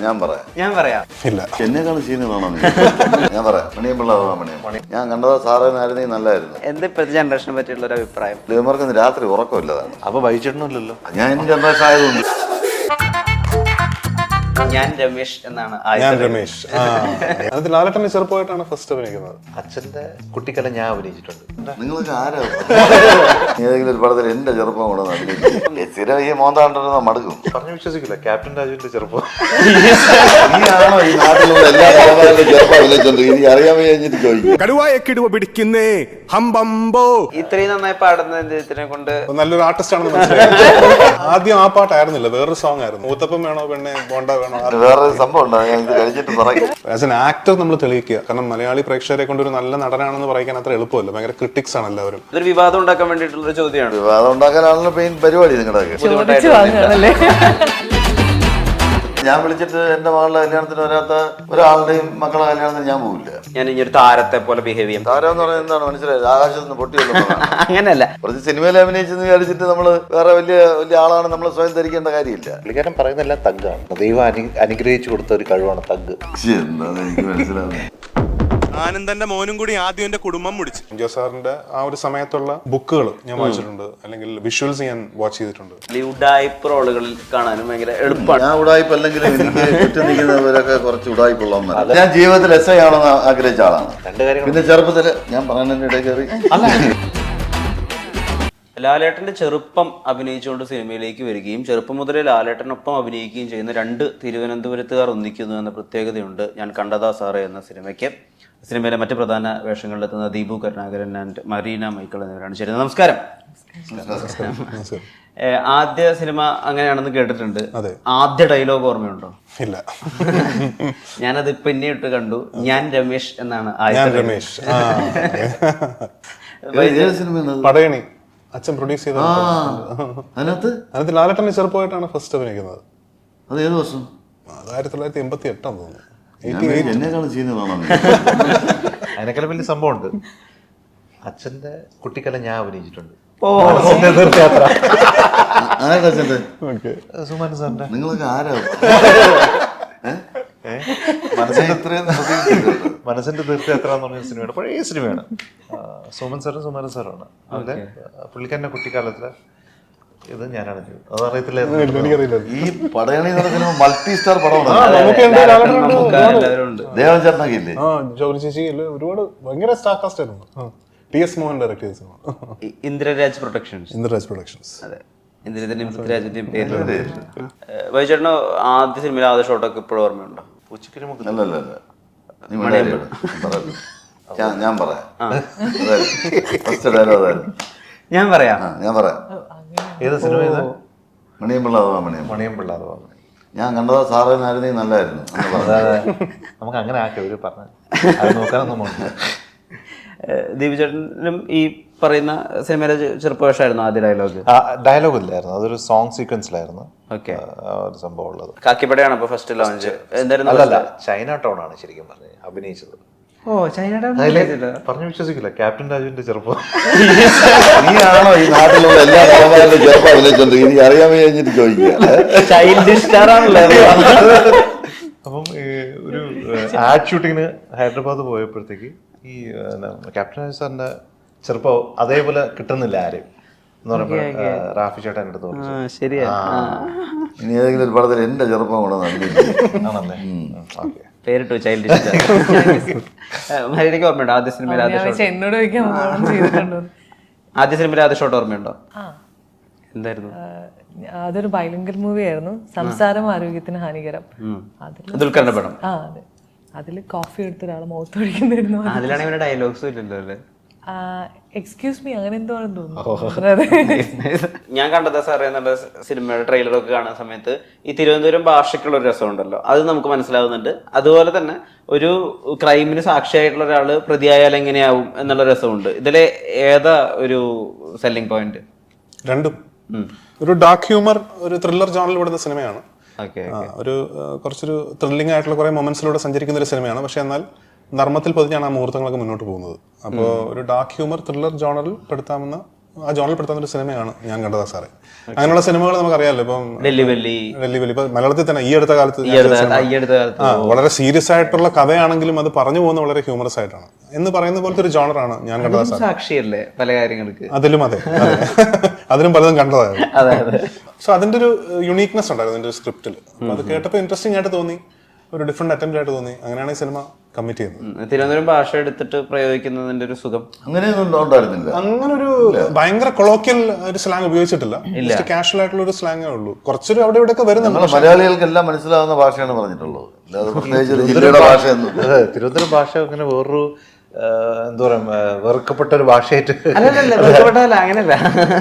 ഞാൻ പറയാം ഇല്ല. എന്നെക്കാളും സീനിയറാണോ നീ? ഞാൻ പറയാം മണിയമ്പിള്ള മണി. ഞാൻ കണ്ടത് സാറേനായിരുന്നെങ്കിൽ നല്ലായിരുന്നു. എന്താ ഇപ്പോഴത്തെ ജനറേഷനെ പറ്റിയുള്ള ഒരു അഭിപ്രായം? ഇവർക്ക് രാത്രി ഉറക്കമില്ലതാണ്. അപ്പൊ വൈകിച്ചിട്ടല്ലോ. ഞാൻ എന്റെ ജനറേഷൻ ആയതുകൊണ്ട്. ഞാൻ രമേശ് എന്നാണ് ഞാൻ രമേശ്. അതിൽ ലാലേട്ടന്റെ ചെറുപ്പമായിട്ടാണ് ഫസ്റ്റ് അഭിനയിക്കുന്നത്. അച്ഛന്റെ കുട്ടിക്കാലം ഞാൻ അഭിനയിച്ചിട്ടുണ്ട്. നിങ്ങൾക്ക് ആരാ ഏതെങ്കിലും ഒരു പടത്തിൽ എന്റെ ചെറുപ്പം കൊണ്ടുവന്ന് അഭിനയിക്കും? സ്ഥിരം ഈ മോന്താണ്ടെന്ന് മടുക്കും. പറഞ്ഞു വിശ്വസിക്കില്ല, ക്യാപ്റ്റൻ രാജുവിന്റെ ചെറുപ്പം. നീയാണോ ഈ നാട്ടിലുള്ള എല്ലാ കലാകാരന്റെ ചെറുപ്പം അഭിനയിച്ചോണ്ട് ഇനി അറിയാൻ കഴിഞ്ഞിട്ട് ചോദിക്കും. കടുവായക്കിടുവ പിടിക്കുന്നേ ഹംബംബോ. ഇത്രയും നന്നായി പാടുന്ന ഇതിനെ കൊണ്ട് നല്ലൊരു ആർട്ടിസ്റ്റ് ആണെന്ന് മനസ്സിലായി. ആദ്യം ആ പാട്ടായിരുന്നില്ല, വേറൊരു സോങ് ആയിരുന്നു. ഊത്തപ്പം വേണോ പെണ്ണെ ബോണ്ട വേണോ. വേറൊരു സംഭവം ഉണ്ടോ? ഞാൻ ഇത് കഴിച്ചിട്ട് പറയും. ആസ് എൻ ആക്ടർ നമ്മൾ തെളിയിക്കുക. കാരണം മലയാളി പ്രേക്ഷകരെ കൊണ്ട് ഒരു നല്ല നടനാണെന്ന് പറയാൻ അത്ര എളുപ്പമല്ല. ഭയങ്കര ക്രിട്ടിക്സ് ആണ് എല്ലാവരും. ഇതൊരു വിവാദം ഉണ്ടാക്കാൻ വേണ്ടിയിട്ടുള്ള ചോദ്യമാണ്. വിവാദം ഉണ്ടാക്കാനാണല്ലോ മെയിൻ പരിപാടി നിങ്ങളുടെ. ഞാൻ വിളിച്ചിട്ട് എന്റെ മകളുടെ കല്യാണത്തിന് വരാത്ത ഒരാളുടെയും മക്കളുടെ കല്യാണത്തിന് ഞാൻ പോകില്ല. ഞാൻ ഇനി ഒരു താരത്തെ പോലെ ബിഹേവ് ചെയ്യും. താരം എന്ന് പറയുന്നത് എന്താണ് മനസ്സിലായത്? ആകാശത്ത് നിന്ന് പൊട്ടിയല്ലോ. അങ്ങനെയല്ല, കുറച്ച് സിനിമയിൽ അഭിനയിച്ചെന്ന് വിചാരിച്ചിട്ട് നമ്മള് വേറെ വലിയ വലിയ ആളാണ് നമ്മൾ സ്വയം ധരിക്കേണ്ട കാര്യമില്ല. പുള്ളിക്കാരൻ പറയുന്നതെല്ലാം തഗ്ഗാണ്. ദൈവം അനുഗ്രഹിച്ചു കൊടുത്ത ഒരു കഴിവാണ് തഗ്. എന്താന്ന് എനിക്ക് മനസ്സിലാവുന്നത്. ആനന്ദന്റെ മോനും കൂടി ആദ്യം എന്റെ കുടുംബം മുടിച്ചു. എംജിആർ സാറിന്റെ ആ ഒരു സമയത്തുള്ള ബുക്കുകൾ ഞാൻ വായിച്ചിട്ടുണ്ട്, അല്ലെങ്കിൽ വിഷ്വൽസ് ഞാൻ വാച്ച് ചെയ്തിട്ടുണ്ട്. ഉഡായിപ്പ് റോളുകളിൽ കാണാനും ഭയങ്കര എളുപ്പമാണ്. ഞാൻ ഉടായ്പ അല്ലെങ്കിലും എനിക്ക് ചുറ്റും നിൽക്കുന്നവരൊക്കെ കുറച്ച് ഉടായ്പുള്ളവന്മാർ. ഞാൻ ജീവിതത്തിൽ SI ആണെന്ന് ആഗ്രഹിച്ച ആളാണ്. രണ്ട് കാര്യങ്ങൾ. പിന്നെ ചെറുപ്പത്തില് ഞാൻ പറയുന്നതിന്റെ ഇടയിൽ കയറി ലാലേട്ടന്റെ ചെറുപ്പം അഭിനയിച്ചുകൊണ്ട് സിനിമയിലേക്ക് വരികയും ചെറുപ്പം മുതലേ ലാലേട്ടനൊപ്പം അഭിനയിക്കുകയും ചെയ്യുന്ന രണ്ട് തിരുവനന്തപുരത്തുകാർ ഒന്നിക്കുന്നു എന്ന പ്രത്യേകതയുണ്ട് ഞാൻ കണ്ടതാ സാറേ എന്ന സിനിമയ്ക്ക്. സിനിമയിലെ മറ്റ് പ്രധാന വേഷങ്ങളിലെത്തുന്ന ദീപു കരുണാകരൻ ആൻഡ് മരീന മൈക്കിൾ എന്നിവരാണ് ചേരുന്നത്. നമസ്കാരം. ആദ്യ സിനിമ അങ്ങനെയാണെന്ന് കേട്ടിട്ടുണ്ട്. ആദ്യ ഡയലോഗ് ഓർമ്മയുണ്ടോ? ഇല്ല. ഞാനത് പിന്നെ ഇട്ട് കണ്ടു. ഞാൻ രമേശ് എന്നാണ് രമേശ്. പടയണി അച്ഛൻ പ്രൊഡ്യൂസ് ചെയ്ത അതിനകത്ത് ലാലേട്ടന്റെ ചെറുപ്പമായിട്ടാണ് ഫസ്റ്റ് അഭിനയിക്കുന്നത്. അത് ഏത് വർഷം? 1988 തോന്നുന്നു. എന്നെക്കാളും സീനിയറാണോ? അതിനേക്കാളും വലിയ സംഭവമുണ്ട്. അച്ഛന്റെ കുട്ടിക്കാലം ഞാൻ അഭിനയിച്ചിട്ടുണ്ട്. തീർത്ഥയാത്ര. സുമാൻ സാറിന്റെ. നിങ്ങൾക്ക് ആരാ മനസ്സിന്റെ തീർത്ഥയാത്ര എന്ന് പറഞ്ഞ സിനിമയാണ്. പഴയ സിനിമയാണ്. സോമൻ സാറും സുമാരൻ സാറുമാണ് അതിലെ. പുള്ളിക്കാരന്റെ കുട്ടിക്കാലത്തില് ഇത് ഞാനാണ് ചെയ്തത്. അതറിയത്തില്ലായിരുന്നു. ഈ പടയണി സിനിമ മൾട്ടി സ്റ്റാർ പടമാണ്. ദേവൻ ചേട്ടനൊക്കെ ഇല്ലേ? ചേച്ചി ഒരുപാട് ഭയങ്കര സ്റ്റാർ കാസ്റ്റ് ആയിരുന്നു. TS മോഹൻ ഡയറക്ട് ചെയ്ത സിനിമ ഇന്ദ്രരാജ് പ്രൊഡക്ഷൻസ്. അതെ, ഇന്ദ്രജിന്റെയും പൃഥ്വിരാജിന്റെയും പേര്. വൈചേട്ടന് ആദ്യ സിനിമയിലെ ആദ്യ ഷോട്ടൊക്കെ ഇപ്പോഴും ഓർമ്മയുണ്ടോ? ഞാൻ പറയാം. ഫസ്റ്റ് ഡയലോഗ് അതായിരുന്നു. ഞാൻ പറയാം. ഏത് സിനിമ? മണിയമ്പിള്ള മണിയമ്പിള്ള. ഞാൻ കണ്ടത് സാറേനായിരുന്നെങ്കിൽ നല്ലായിരുന്നു. നമുക്ക് അങ്ങനെ ആക്കി ഇവര് പറഞ്ഞു അത് നോക്കാനൊന്നും പോകണ്ട. ദീപചേട്ടനും ഈ പറയുന്ന സിനിമയിലെ ചെറുപ്പവേഷമായിരുന്നു ആദ്യ ഡയലോഗ്? ഡയലോഗ് ഇല്ലായിരുന്നു, അതൊരു സോങ് സീക്വൻസിലായിരുന്നു ഒരു സംഭവം ഉള്ളത്. കാക്കിപ്പടയാണ് അപ്പൊ ഫസ്റ്റ് ലോഞ്ച്. എന്തായിരുന്നു? അല്ലല്ല, ചൈന ടൗൺ ആണ് ശരിക്കും പറഞ്ഞത് അഭിനയിച്ചത്. പറഞ്ഞു വിശ്വസിക്കില്ല, ക്യാപ്റ്റൻ രാജുവിന്റെ ചെറുപ്പം. നീയാണോ ഈ നാട്ടിലുള്ള എല്ലാ കലാകാരന്റെ ചെറുപ്പം അഭിനയിച്ചോണ്ട് ഇനി അറിയാൻ കഴിഞ്ഞിട്ട് ചോദിക്കുക? ചൈൽഡ് സ്റ്റാർ ആണല്ലോ. അപ്പം ഒരു ആഡ് ഷൂട്ടിങ്ങിന് ഹൈദരാബാദ് പോയപ്പോഴത്തേക്ക് ഈ ക്യാപ്റ്റൻ രാജു സാറിന്റെ ചെറുപ്പം അതേപോലെ കിട്ടുന്നില്ല ആരും എന്ന് പറയുമ്പോൾ റാഫി ചേട്ടൻ എൻ്റെ അടുത്ത് പറഞ്ഞു. ശരിയാ, ഇനി ഏതെങ്കിലും ഒരു പടത്തിൽ എന്റെ ചെറുപ്പം കൊണ്ടുവന്ന് അഭിനയിക്കും. ആണല്ലേ? ഓക്കെ, പേരിട്ടു ചൈൽഡ് സ്റ്റാർ. മരിക്ക് ഓർമ്മയുണ്ടോ ആദ്യ സിനിമയിൽ ആദ്യ സിനിമയിലെ ആദ്യ ഷോട്ട് ഓർമ്മയുണ്ടോ? എന്തായിരുന്നു? അതൊരു ബൈലിംഗൽ മൂവി ആയിരുന്നു. സംസാരം ആരോഗ്യത്തിന് ഹാനികരം. ദുൽഖറിന്റെ പടം. അതെ, അതില് കോഫി എടുത്ത ഒരാളെ മുഖത്തൊഴിക്കുന്നായിരുന്നു. അതിലാണെങ്കിൽ ഡയലോഗ്സും ഇല്ലല്ലോ അല്ലേ? എക്സ്ക്യൂസ് മീ അങ്ങനെ എന്തോ ആണെന്ന് തോന്നുന്നു. ഞാൻ കണ്ടതാ സാറേ എന്നുള്ള സിനിമയുടെ ട്രെയിലറൊക്കെ കാണുന്ന സമയത്ത് ഈ തിരുവനന്തപുരം ഭാഷയ്ക്കുള്ള ഒരു രസമുണ്ടല്ലോ, അത് നമുക്ക് മനസ്സിലാവുന്നുണ്ട്. അതുപോലെ തന്നെ ഒരു ക്രൈമിന് സാക്ഷിയായിട്ടുള്ള ഒരാള് പ്രതിയായാൽ എങ്ങനെയാവും എന്നുള്ള രസമുണ്ട്. ഇതിലെ ഏതാ ഒരു സെല്ലിംഗ് പോയിന്റ്? രണ്ടും ഒരു ഡാർക്ക് ഹ്യൂമർ, ഒരു ത്രില്ലർ ജോണറിൽ വിടുന്ന സിനിമയാണ്. ഒരു കുറച്ചൊരു ത്രില്ലിംഗ് ആയിട്ടുള്ള കുറെ മൊമെന്റ്സിലൂടെ സഞ്ചരിക്കുന്ന ഒരു സിനിമയാണ്. പക്ഷെ എന്നാൽ നർമ്മത്തിൽ പതിഞ്ഞാണ് ആ മുഹൂർത്തങ്ങളൊക്കെ മുന്നോട്ട് പോകുന്നത്. അപ്പോൾ ഒരു ഡാർക്ക് ഹ്യൂമർ ത്രില്ലർ ജോണറിൽ പെടുത്താവുന്ന ആ ജോണിൽ പെടുത്തുന്ന ഒരു സിനിമയാണ് ഞാൻ കണ്ടതാ സാറേ. അങ്ങനെയുള്ള സിനിമകൾ നമുക്കറിയാമല്ലോ. ഇപ്പം വെല്ലി വെല്ലി ഇപ്പൊ മലയാളത്തിൽ തന്നെ ഈ അടുത്ത കാലത്ത് വളരെ സീരിയസ് ആയിട്ടുള്ള കഥയാണെങ്കിലും അത് പറഞ്ഞു പോകുന്ന വളരെ ഹ്യൂമറസ് ആയിട്ടാണ് എന്ന് പറയുന്ന പോലത്തെ ഒരു ജോണറാണ് ഞാൻ കണ്ടതാ സാർ. സാക്ഷിയല്ലേ പല കാര്യങ്ങൾക്ക്. അതിലും അതെ അതിലും പലതും കണ്ടതായിരുന്നു. സോ അതിന്റെ ഒരു യുണീക്നെസ് ഉണ്ടായിരുന്നു അതിന്റെ സ്ക്രിപ്റ്റിൽ. അത് കേട്ടപ്പോൾ ഇൻട്രസ്റ്റിംഗ് ആയിട്ട് തോന്നി, ഒരു ഡിഫറെന്റ് അറ്റംപ്റ്റ് ആയിട്ട് തോന്നി. അങ്ങനെയാണ് ഈ സിനിമ കമ്മിറ്റ് ചെയ്യുന്നത്. തിരുവനന്തപുരം ഭാഷ എടുത്തിട്ട് പ്രയോഗിക്കുന്നതിന്റെ ഒരു സുഖം അങ്ങനെയൊന്നും ഉണ്ടായിരുന്നില്ല. അങ്ങനെ ഒരു ഭയങ്കര കൊളോക്കിയൽ ഒരു സ്ലാങ് ഉപയോഗിച്ചിട്ടില്ല. കാഷ്വൽ ആയിട്ടുള്ള ഒരു സ്ലാങ്ങേ ഉള്ളൂ. കുറച്ചൊരു അവിടെ ഇവിടെ ഒക്കെ വരുന്നുണ്ട്. മലയാളികൾക്ക് എല്ലാം മനസ്സിലാവുന്ന ഭാഷയാണ് പറഞ്ഞിട്ടുള്ളത്. അല്ലാതെ പ്രത്യേകിച്ച് ഒരു ജില്ലയുടെ ഭാഷയൊന്നും. തിരുവനന്തപുരം ഭാഷ അങ്ങനെ വേറൊരു എന്താ പറയാ വെറുക്കപ്പെട്ട ഒരു ഭാഷയായിട്ട് അങ്ങനല്ല.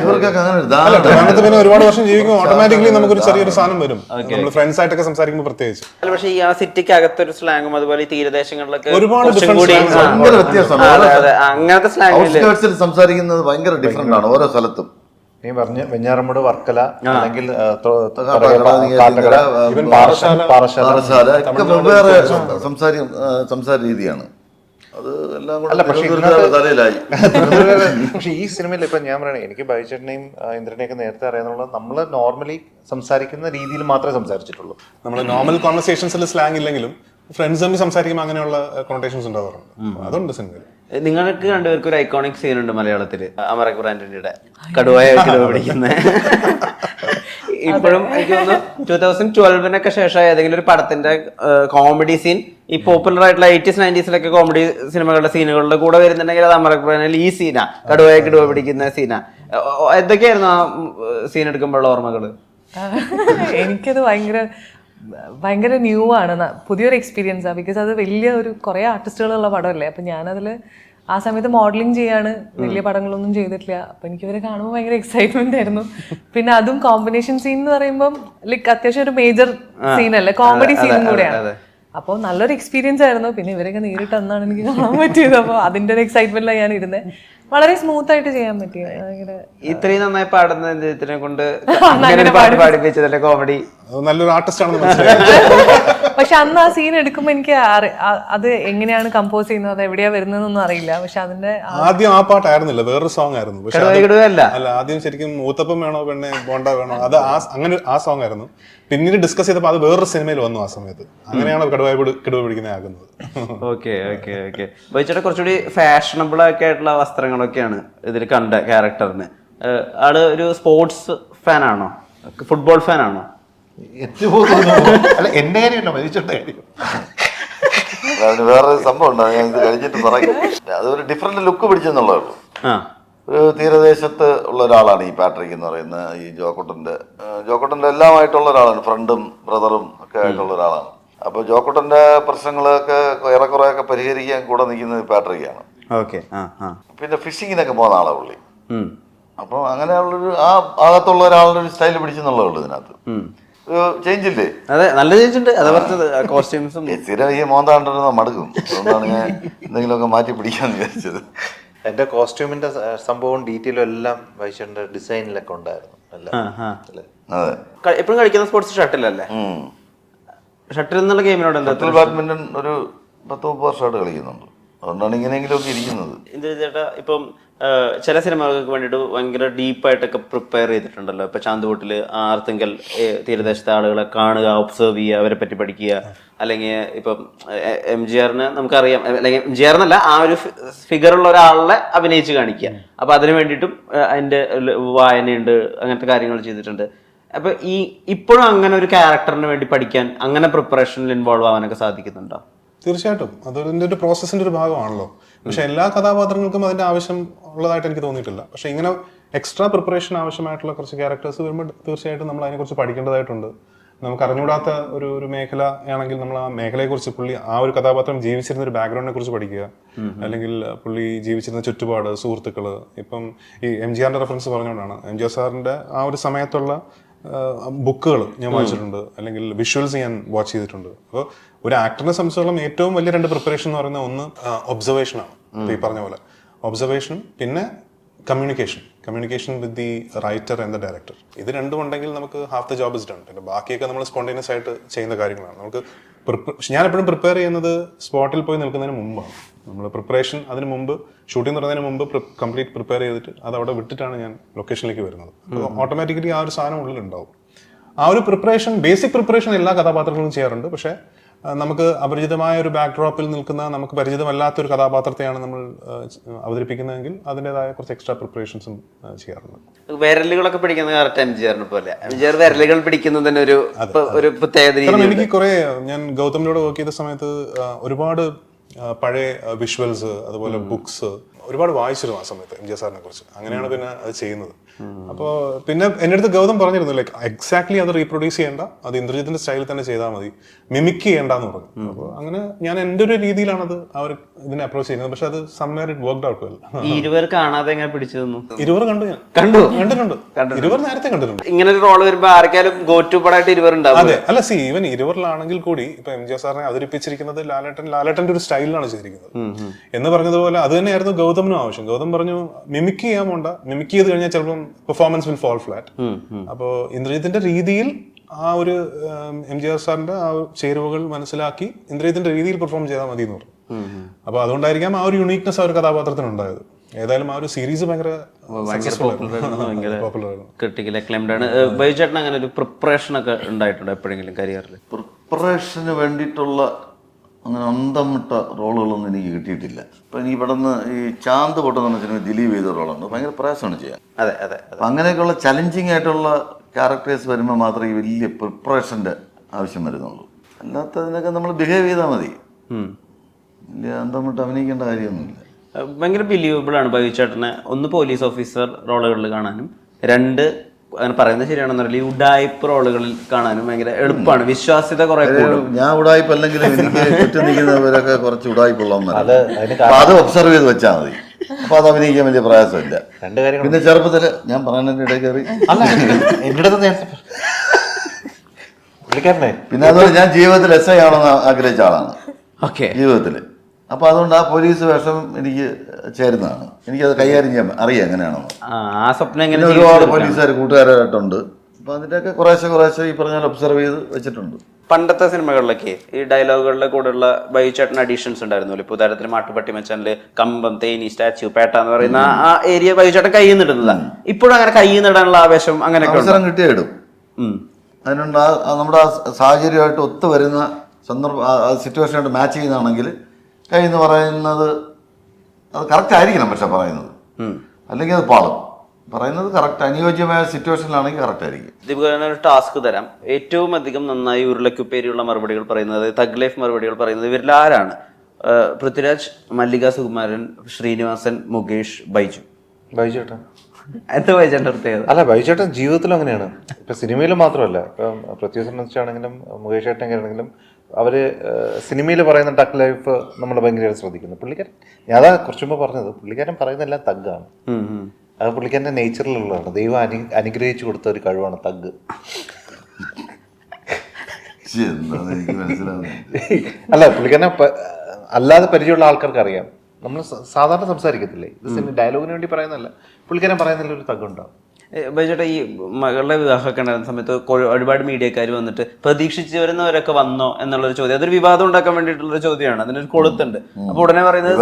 ഇവർക്കൊക്കെ അങ്ങനെ ഒരു ട്രിവാൻഡ്രത്ത് പിന്നെ ഒരുപാട് വർഷം ജീവിക്കുമ്പോൾ ഓട്ടോമാറ്റിക്കലി നമുക്കൊരു ചെറിയൊരു സാധനം വരും. നമ്മൾ ഫ്രണ്ട്സ് ആയിട്ടൊക്കെ സംസാരിക്കുമ്പോൾ പ്രത്യേകിച്ച്. പക്ഷേ ഈ ആ സിറ്റിക്ക് അകത്തൊരു സ്ലാങ്ങും അതുപോലെ ഈ തീരദേശങ്ങളിലൊക്കെ ഒരുപാട് ഭയങ്കര വ്യത്യാസമാണ്. അങ്ങനത്തെ സ്ലാങ് സംസാരിക്കുന്നത് ഭയങ്കര ഡിഫറെന്റ് ആണ് ഓരോ സ്ഥലത്തും. നീ പറഞ്ഞ വെഞ്ഞാറമ്മൂട്, വർക്കല, അല്ലെങ്കിൽ പാറശാല ഒക്കെ വെവ്വേറെ സംസാര രീതിയാണ്. അത് എല്ലാം തലയിലായി. പക്ഷെ ഈ സിനിമയിൽ ഇപ്പൊ ഞാൻ പറയണേ, എനിക്ക് ബൈചേട്ടനെയും ഇന്ദ്രനെയൊക്കെ നേരത്തെ അറിയാന്നുള്ളത് നമ്മൾ നോർമലി സംസാരിക്കുന്ന രീതിയിൽ മാത്രമേ സംസാരിച്ചിട്ടുള്ളൂ. നമ്മൾ നോർമൽ കോൺവെർസേഷൻസിൽ സ്ലാങ് ഇല്ലെങ്കിലും ഫ്രണ്ട്സ് തമ്മിൽ സംസാരിക്കുമ്പോൾ അങ്ങനെയുള്ള കൊണോട്ടേഷൻസ് ഉണ്ടാവാറുണ്ട്. അതുണ്ട് സിനിമയിൽ. നിങ്ങൾക്ക് രണ്ടുപേർക്കും ഒരു ഐക്കോണിക് സീൻ ഉണ്ട് മലയാളത്തില്, അമർ അക്ബർ ആന്റണിയുടെ കടുവായ പിടിക്കുന്ന. ഇപ്പോഴും എനിക്ക് തോന്നുന്നു 2012 ശേഷം ഏതെങ്കിലും ഒരു പടത്തിന്റെ കോമഡി സീൻ ഈ പോപ്പുലർ ആയിട്ടുള്ള 80s 90s കോമഡി സിനിമകളുടെ സീനുകളുടെ കൂടെ വരുന്നുണ്ടെങ്കിൽ അത് അമർ അക്ബറിൽ ഈ സീനാ, കടുവ പിടിക്കുന്ന സീനാ. എന്തൊക്കെയായിരുന്നു ആ സീൻ എടുക്കുമ്പോഴുള്ള ഓർമ്മകള്? എനിക്കത് ഭയങ്കര ന്യൂ ആണ്, പുതിയൊരു എക്സ്പീരിയൻസ് ആണ്. ബിക്കോസ് അത് വലിയ ഒരു കുറേ ആർട്ടിസ്റ്റുകളുള്ള പടമല്ലേ. അപ്പം ഞാനതിൽ ആ സമയത്ത് മോഡലിംഗ് ചെയ്യാണ്, വലിയ പടങ്ങളൊന്നും ചെയ്തിട്ടില്ല. അപ്പം എനിക്കിവരെ കാണുമ്പോൾ ഭയങ്കര എക്സൈറ്റ്മെന്റ് ആയിരുന്നു. പിന്നെ അതും കോമ്പിനേഷൻ സീൻ എന്ന് പറയുമ്പം ലൈക്ക് അത്യാവശ്യം ഒരു മേജർ സീനല്ലേ, കോമഡി സീനും കൂടെയാണ്. അപ്പോൾ നല്ലൊരു എക്സ്പീരിയൻസ് ആയിരുന്നു. പിന്നെ ഇവരൊക്കെ നേരിട്ട് അന്നാണ് എനിക്ക് കാണാൻ പറ്റിയത്. അപ്പോൾ അതിൻ്റെ ഒരു എക്സൈറ്റ്മെന്റിലാണ് ഞാൻ ഇരുന്നത്. വളരെ സ്മൂത്ത് ആയിട്ട് ചെയ്യാൻ പറ്റി. ഇത്രയും നന്നായി പാടുന്ന ഇതിനെ കൊണ്ട് പാടിപ്പിച്ചതല്ലേ കോമഡി. നല്ലൊരു ആർട്ടിസ്റ്റ് ആണെന്ന് മനസ്സിലായി. പക്ഷെ അന്ന് ആ സീൻ എടുക്കുമ്പോൾ എനിക്ക് അത് എങ്ങനെയാണ് കമ്പോസ് ചെയ്യുന്നത്, അത് എവിടെയാ വരുന്നതെന്നൊന്നും അറിയില്ല. പക്ഷെ അതിന്റെ ആദ്യം ആ പാട്ടായിരുന്നില്ല, വേറൊരു സോങ് ആയിരുന്നു. അല്ല, ആദ്യം ശരിക്കും മൂത്തപ്പം വേണോ പെണ്ണെ ബോണ്ട വേണോ, അത് അങ്ങനെ ആ സോങ് ആയിരുന്നു. പിന്നീട് ഡിസ്കസ് ചെയ്തപ്പോൾ അത് വേറൊരു സിനിമയിൽ വന്നു ആ സമയത്ത്. അങ്ങനെയാണ് കിടുവ പിടിക്കുന്നത് ആകുന്നത്. Okay okay okay. ബൈച്ചേട്ടാ കുറച്ചുകൂടി ഫാഷനബിൾ ഒക്കെ ആയിട്ടുള്ള വസ്ത്രങ്ങളൊക്കെയാണ് ഇതിൽ കണ്ട ക്യാരക്ടറിന്. ആള് ഒരു സ്പോർട്സ് ഫാനാണോ, ഫുട്ബോൾ ഫാനാണോ? അല്ല, എന്റെ കാര്യമല്ല, മരിച്ചോട്ടെ കാര്യം. അതിന് വേറൊരു സംഭവം ഉണ്ടാകും, ഞാൻ ഇത് കഴിഞ്ഞിട്ട് പറയും. അതൊരു ഡിഫറെന്റ് ലുക്ക് പിടിച്ചെന്നുള്ളേ ഉള്ളൂ. ഒരു തീരദേശത്ത് ഉള്ള ഒരാളാണ് ഈ പാട്രിക് എന്ന് പറയുന്ന ഈ ജോക്കുട്ടൻ്റെ എല്ലാമായിട്ടുള്ള ഒരാളാണ്. ഫ്രണ്ടും ബ്രദറും ഒക്കെ ആയിട്ടുള്ള ഒരാളാണ്. അപ്പോൾ ജോക്കുട്ടൻ്റെ പ്രശ്നങ്ങളൊക്കെ ഏറെക്കുറെയൊക്കെ പരിഹരിക്കാൻ കൂടെ നിൽക്കുന്നത് പാട്രിക്കാണ്. പിന്നെ ഫിഷിങ്ങിനൊക്കെ പോകുന്ന ആളാണ് പുള്ളി. അപ്പോൾ അങ്ങനെയുള്ളൊരു ആ ഭാഗത്തുള്ള ഒരാളുടെ ഒരു സ്റ്റൈൽ പിടിച്ചെന്നുള്ളേ ഉള്ളൂ ഇതിനകത്ത്. ചേഞ്ച് ഇല്ലേ? അതെ, നല്ല ചേഞ്ച് ഉണ്ട്. കോസ്റ്റ്യൂംസും സ്ഥിരം ഈ മോന്താണ്ടിരുന്ന മടുക്കും. അതുകൊണ്ടാണ് ഞാൻ എന്തെങ്കിലുമൊക്കെ മാറ്റി പിടിക്കാന്ന് വിചാരിച്ചത്. എന്റെ കോസ്റ്റ്യൂമിന്റെ സംഭവം ഡീറ്റെയിലും എല്ലാം വൈശന്റെ ഡിസൈനിലൊക്കെ ഉണ്ടായിരുന്നു. എപ്പോഴും കളിക്കുന്ന സ്പോർട്സ് ഷട്ടിലല്ലേ? ഷട്ടിൽ എന്നുള്ള ഗെയിമിനോട് എന്താ? ബാഡ്മിന്റൺ ഒരു 10-30 വർഷമായിട്ട് കളിക്കുന്നുണ്ട്. അതുകൊണ്ടാണ് ഇങ്ങനെയെങ്കിലും ഒക്കെ ഇരിക്കുന്നത്. ചേട്ടാ, ഇപ്പം ചില സിനിമകൾക്ക് വേണ്ടിയിട്ട് ഭയങ്കര ഡീപ്പായിട്ടൊക്കെ പ്രിപ്പയർ ചെയ്തിട്ടുണ്ടല്ലോ. ഇപ്പൊ ചാന്തുകൂട്ടിൽ ആർത്തിങ്കൽ തീരദേശത്തെ ആളുകളെ കാണുക, ഒബ്സർവ് ചെയ്യുക, അവരെ പറ്റി പഠിക്കുക. അല്ലെങ്കിൽ ഇപ്പം MGRന് നമുക്കറിയാം, അല്ലെങ്കിൽ MGR എന്നല്ല, ആ ഒരു ഫിഗറുള്ള ഒരാളെ അഭിനയിച്ച് കാണിക്കുക. അപ്പൊ അതിന് വേണ്ടിയിട്ടും അതിന്റെ വായനയുണ്ട്, അങ്ങനത്തെ കാര്യങ്ങൾ ചെയ്തിട്ടുണ്ട്. അപ്പൊ ഇപ്പോഴും അങ്ങനെ ഒരു ക്യാരക്ടറിന് വേണ്ടി പഠിക്കാൻ, അങ്ങനെ പ്രിപ്പറേഷനിൽ ഇൻവോൾവ് ആവാനൊക്കെ സാധിക്കുന്നുണ്ടോ? തീർച്ചയായിട്ടും അതിൻ്റെ ഒരു പ്രോസസ്സിന്റെ ഒരു ഭാഗമാണല്ലോ. പക്ഷെ എല്ലാ കഥാപാത്രങ്ങൾക്കും അതിന്റെ ആവശ്യം ഉള്ളതായിട്ട് എനിക്ക് തോന്നിയിട്ടില്ല. പക്ഷെ ഇങ്ങനെ എക്സ്ട്രാ പ്രിപ്പറേഷൻ ആവശ്യമായിട്ടുള്ള കുറച്ച് ക്യാരക്ടേഴ്സ് വരുമ്പോൾ തീർച്ചയായിട്ടും നമ്മൾ അതിനെക്കുറിച്ച് പഠിക്കേണ്ടതായിട്ടുണ്ട്. നമുക്ക് അറിഞ്ഞുകൂടാത്ത ഒരു മേഖല ആണെങ്കിൽ നമ്മൾ ആ മേഖലയെക്കുറിച്ച്, പുള്ളി ആ ഒരു കഥാപാത്രം ജീവിച്ചിരുന്ന ഒരു ബാക്ക്ഗ്രൗണ്ടിനെ കുറിച്ച് പഠിക്കുക, അല്ലെങ്കിൽ പുള്ളി ജീവിച്ചിരുന്ന ചുറ്റുപാട്, സുഹൃത്തുക്കള്. ഇപ്പം ഈ MGRന്റെ റെഫറൻസ് പറഞ്ഞുകൊണ്ടാണ്, MGR സാറിന്റെ ആ ഒരു സമയത്തുള്ള ബുക്കുകൾ ഞാൻ വായിച്ചിട്ടുണ്ട്, അല്ലെങ്കിൽ വിഷ്വൽസ് ഞാൻ വാച്ച് ചെയ്തിട്ടുണ്ട്. അപ്പോൾ ഒരു ആക്ടറിനെ സംബന്ധിച്ചോളം ഏറ്റവും വലിയ 2 പ്രിപ്പറേഷൻ എന്ന് പറയുന്നത് ഒന്ന് ഒബ്സർവേഷനാണ്, ഈ പറഞ്ഞ പോലെ ഒബ്സർവേഷൻ, പിന്നെ communication with the writer and the director. ഇത് രണ്ടും ഉണ്ടെങ്കിൽ നമുക്ക് half the job is done. പിന്നെ ബാക്കിയൊക്കെ നമ്മൾ സ്പോണ്ടേനിയസ് ആയിട്ട് ചെയ്യുന്ന കാര്യങ്ങളാണ്. നമുക്ക് ഞാൻ എപ്പോഴും പ്രിപ്പയർ ചെയ്യുന്നത് സ്പോട്ടിൽ പോയി നിൽക്കുന്നതിന് മുമ്പാണ്. നമ്മൾ പ്രിപ്പറേഷൻ അതിന് മുമ്പ് ഷൂട്ടിംഗ് തുടങ്ങുന്നതിന് മുമ്പ് കംപ്ലീറ്റ് പ്രിപ്പയർ ചെയ്തിട്ട് അത് അവിടെ വിട്ടിട്ടാണ് ഞാൻ ലൊക്കേഷനിലേക്ക് വരുന്നത്. അപ്പോൾ ഓട്ടോമാറ്റിക്കലി ആ ഒരു സാധനം ഉള്ളിലുണ്ടാവും. ആ ഒരു പ്രിപ്പറേഷൻ, ബേസിക് പ്രിപ്പറേഷൻ എല്ലാ കഥാപാത്രങ്ങളും ചെയ്യാറുണ്ട്. പക്ഷേ നമുക്ക് അപരിചിതമായ ഒരു ബാക്ക്ഡ്രോപ്പിൽ നിൽക്കുന്ന, നമുക്ക് പരിചിതമല്ലാത്തൊരു കഥാപാത്രത്തെയാണ് നമ്മൾ അവതരിപ്പിക്കുന്നതെങ്കിൽ അതിൻ്റെതായ കുറച്ച് എക്സ്ട്രാ പ്രിപ്പറേഷൻസും ചെയ്യാറുണ്ട്. വിരലുകളൊക്കെ പിടിക്കുന്നത് കറക്റ്റ് എംജിആറിനെ പോലെ. എംജിആർ വിരലുകൾ പിടിക്കുന്നതിന് ഒരു പ്രത്യേകത രീതി. കാരണം എനിക്ക് കുറെ, ഞാൻ ഗൗതമിനോട് വർക്ക് ചെയ്ത സമയത്ത് ഒരുപാട് പഴയ വിഷ്വൽസ്, അതുപോലെ ബുക്സ് ഒരുപാട് വായിച്ചിരുന്നു ആ സമയത്ത് എംജിആർ സാറിനെ കുറിച്ച്. അങ്ങനെയാണ് പിന്നെ അത് ചെയ്യുന്നത്. അപ്പോൾ പിന്നെ എൻ്റെ അടുത്ത് ഗൗതം പറഞ്ഞിരുന്നു, ലൈക്ക് എക്സാക്ട്ലി അത് റീപ്രൊഡ്യൂസ് ചെയ്യേണ്ട, അത് ഇന്ദ്രജിത്തിന്റെ സ്റ്റൈലിൽ തന്നെ ചെയ്താൽ മതി, മിമിക് ചെയ്യേണ്ടെന്ന് പറഞ്ഞു. അപ്പോൾ അങ്ങനെ ഞാൻ എൻ്റെ ഒരു രീതിയിലാണത് ആ ഒരു ഇതിനെ അപ്രോച്ച് ചെയ്യുന്നത്. പക്ഷെ അത് somewhere it worked out well. ഈ ഇരുവർ കാണാതെ എങ്ങനെ പിടിച്ചു തന്നു? ഇരുവർ കണ്ടു, ഞാൻ കണ്ടിട്ടുണ്ട്. ഇരുവർ നേരത്തെ കണ്ടിട്ടുണ്ട്. ഇങ്ങനെ ഒരു റോള് വരുമ്പോ ആർക്കാലും ഗോ ടു പടായിട്ട് ഇരുവർ ഉണ്ടാവും. അതെ, അല്ല സി ഈവൻ ഇരുവറിലാണെങ്കിൽ കൂടി ഇപ്പൊ എംജിആർ സാറിനെ അവതരിപ്പിച്ചിരിക്കുന്നത് ലാലേട്ടന്റെ ഒരു സ്റ്റൈലിലാണ് ചെയ്തിരിക്കുന്നത്. എന്ന് പറഞ്ഞതുപോലെ അത് തന്നെയായിരുന്നു ഗൗതമിനും ആവശ്യം. ഗൗതം പറഞ്ഞു മിമിക് ചെയ്യാൻ പോണ്ട, മിമിക് ചെയ്ത് കഴിഞ്ഞാൽ ചിലപ്പം പെർഫോമൻസ് വിൽ ഫോൾ ഫ്ലാറ്റ്. അപ്പോൾ ഇന്ദ്രജിത്തിന്റെ രീതിയിൽ ആ ഒരു എംജിആർ സാറിന്റെ ആ ചേരുവകൾ മനസ്സിലാക്കി ഇന്ദ്രജിത്തിന്റെ രീതിയിൽ പെർഫോം ചെയ്താൽ മതി എന്ന് പറഞ്ഞു. അപ്പൊ അതുകൊണ്ടായിരിക്കാം ആ ഒരു യുണീക്നെസ് ആ ഒരു കഥാപാത്രത്തിന് ഉണ്ടായത്. ഏതായാലും ആ ഒരു സീരീസ് ഭയങ്കര പോപ്പുലർ ആയിരുന്നു. ക്രിട്ടിക്കൽ അക്ലൈംഡ് ആണ്. ബൈചേട്ടൻ അങ്ങനെ ഒരു പ്രിപ്പറേഷൻ ഒക്കെ ഉണ്ടായിട്ടുണ്ടോ എപ്പോഴെങ്കിലും കരിയറിൽ? പ്രിപ്പറേഷന് വേണ്ടിയിട്ടുള്ള അങ്ങനെ അന്തം വിട്ട റോളുകളൊന്നും എനിക്ക് കിട്ടിയിട്ടില്ല. ഇപ്പം എനിക്ക് പെട്ടെന്ന് ഈ ചാന്ത് പൊട്ടെന്ന് സിനിമ ദിലീപ് ചെയ്ത റോളുണ്ട്, ഭയങ്കര പ്രയാസമാണ് ചെയ്യാൻ. അതെ അതെ. അപ്പം അങ്ങനെയൊക്കെയുള്ള ചലഞ്ചിങ് ആയിട്ടുള്ള ക്യാരക്ടേഴ്സ് വരുമ്പോൾ മാത്രമേ ഈ വലിയ പ്രിപ്പറേഷൻ്റെ ആവശ്യം വരുന്നുള്ളൂ. അല്ലാത്തതിനൊക്കെ നമ്മൾ ബിഹേവ് ചെയ്താൽ മതി, വലിയ അന്തം വിട്ട് അഭിനയിക്കേണ്ട കാര്യമൊന്നുമില്ല. ഭയങ്കര ബിലീവബിൾ ആണ് ബൈചേട്ടനെ. ഒന്ന് പോലീസ് ഓഫീസർ റോളുകളിൽ കാണാനും, രണ്ട് അങ്ങനെ പറയുന്നത് ശരിയാണെന്നറിയില്ല, ഈ ഉഡായിപ്പ് റോളുകളിൽ കാണാനും ഭയങ്കര എളുപ്പമാണ്. വിശ്വാസ്യത കുറെ കൂടും. ഞാൻ ഉടായ്പ അല്ലെങ്കിലും എനിക്ക് ചുറ്റും നിൽക്കുന്നവരൊക്കെ കുറച്ച് ഉടായ്പുള്ളവന്മാരാണ്. അപ്പൊ അത് ഒബ്സർവ് ചെയ്ത് വെച്ചാൽ മതി. അപ്പൊ അത് അഭിനയിക്കാൻ വലിയ പ്രയാസമില്ല. പിന്നെ ചെറുപ്പത്തില് ഞാൻ പറയുന്നതിന്റെ ഇടയിൽ കയറി പിന്നെ അതുപോലെ ഞാൻ ജീവിതത്തിൽ SI ആണെന്ന് ആഗ്രഹിച്ച ആളാണ് ജീവിതത്തില്. അപ്പൊ അതുകൊണ്ട് ആ പോലീസ് വേഷം എനിക്ക് ചേരുന്നതാണ്. എനിക്കത് കൈകാര്യം ചെയ്യാൻ അറിയാം എങ്ങനെയാണെന്ന്. ആ സ്വപ്നം ഒരുപാട് പോലീസുകാർ കൂട്ടുകാരായിട്ടുണ്ട്. അപ്പൊ അതിന്റെയൊക്കെ കുറേശ്ശെ ഈ പറഞ്ഞാൽ ഒബ്സർവ് ചെയ്ത് വെച്ചിട്ടുണ്ട്. പണ്ടത്തെ സിനിമകളിലൊക്കെ ഈ ഡയലോഗുകളുടെ കൂടെയുള്ള ബൈചേട്ടൻ അഡീഷൻസ് ഉണ്ടായിരുന്നല്ലോ. ഇപ്പൊ ഉദാഹരണത്തിന് മാട്ടുപട്ടി മച്ചാനില് കമ്പം, തേനി, സ്റ്റാച്യു, പേട്ട എന്ന് പറയുന്ന ആ ഏരിയ ബൈചേട്ടൻ കയ്യിൽ നിന്നിടുന്നതാണ്. ഇപ്പോഴും അങ്ങനെ കയ്യിൽ നിന്നിടാനുള്ള ആവേശം അങ്ങനെയൊക്കെ അവസരം കിട്ടിയ ഇടും. അതിനുണ്ട് നമ്മുടെ സാഹചര്യമായിട്ട് ഒത്തു വരുന്ന സിറ്റുവേഷനായിട്ട് മാച്ച് ചെയ്യുന്നതാണെങ്കിൽ എന്ന് പറയുന്നത് അത് കറക്റ്റ് ആയിരിക്കണം. പക്ഷെ പറയുന്നത് അല്ലെങ്കിൽ അത് പാളും. പറയുന്നത് കറക്റ്റ് അനുയോജ്യമായ സിറ്റുവേഷനിലാണെങ്കിൽ കറക്റ്റ് ആയിരിക്കും. ദീപക് ഒരു ടാസ്ക് തരാം. ഏറ്റവും അധികം നന്നായി ഉരുളക്കുപ്പേരിയുള്ള മറുപടികൾ പറയുന്നത്, തഗ് ലൈഫ് മറുപടികൾ പറയുന്നത് ഇവരിൽ ആരാണ്? പൃഥ്വിരാജ്, മല്ലിക സുകുമാരൻ, ശ്രീനിവാസൻ, മുകേഷ്, ബൈജു. ബൈജേട്ടൻ എന്താ ബൈജേട്ടൻ പ്രത്യേകത? അല്ല, ബൈജേട്ടൻ ജീവിതത്തിലും അങ്ങനെയാണ്. ഇപ്പൊ സിനിമയിലും മാത്രമല്ല, ഇപ്പം പൃഥ്വിയെ സംബന്ധിച്ചാണെങ്കിലും മുകേഷ് ഏട്ടൻ ആണെങ്കിലും അവര് സിനിമയിൽ പറയുന്ന ടക്ക് ലൈഫ് നമ്മൾ ഭയങ്കരമായിട്ട് ശ്രദ്ധിക്കുന്നു. പുള്ളിക്കാരൻ, ഞാൻ അതാ കുറച്ചു മുമ്പ് പറഞ്ഞത്, പുള്ളിക്കാരൻ പറയുന്നതെല്ലാം തഗ്ഗാണ്. അത് പുള്ളിക്കാരൻ്റെ നേച്ചറിലുള്ളതാണ്. ദൈവം അനുഗ്രഹിച്ചു കൊടുത്ത ഒരു കഴിവാണ് തഗ്. അല്ല, പുള്ളിക്കാരനെ അല്ലാതെ പരിചയമുള്ള ആൾക്കാർക്ക് അറിയാം. നമ്മൾ സാധാരണ സംസാരിക്കത്തില്ലേ, ഇത് ഡയലോഗിന് വേണ്ടി പറയുന്നതല്ല, പുള്ളിക്കാരൻ പറയുന്നതിൽ ഒരു തഗ് ഉണ്ടാവും. ബൈചേട്ടാ, ഈ മകളുടെ വിവാഹമൊക്കെ ഉണ്ടായിരുന്ന സമയത്ത് ഒരുപാട് മീഡിയക്കാർ വന്നിട്ട് പ്രതീക്ഷിച്ച് വരുന്നവരൊക്കെ വന്നോ എന്നുള്ളൊരു ചോദ്യം, അതൊരു വിവാദം ഉണ്ടാക്കാൻ വേണ്ടിയിട്ടുള്ള ചോദ്യമാണ്. അതിനൊരു കൊളുത്തുണ്ട്. അപ്പൊ ഉടനെ പറയുന്നത്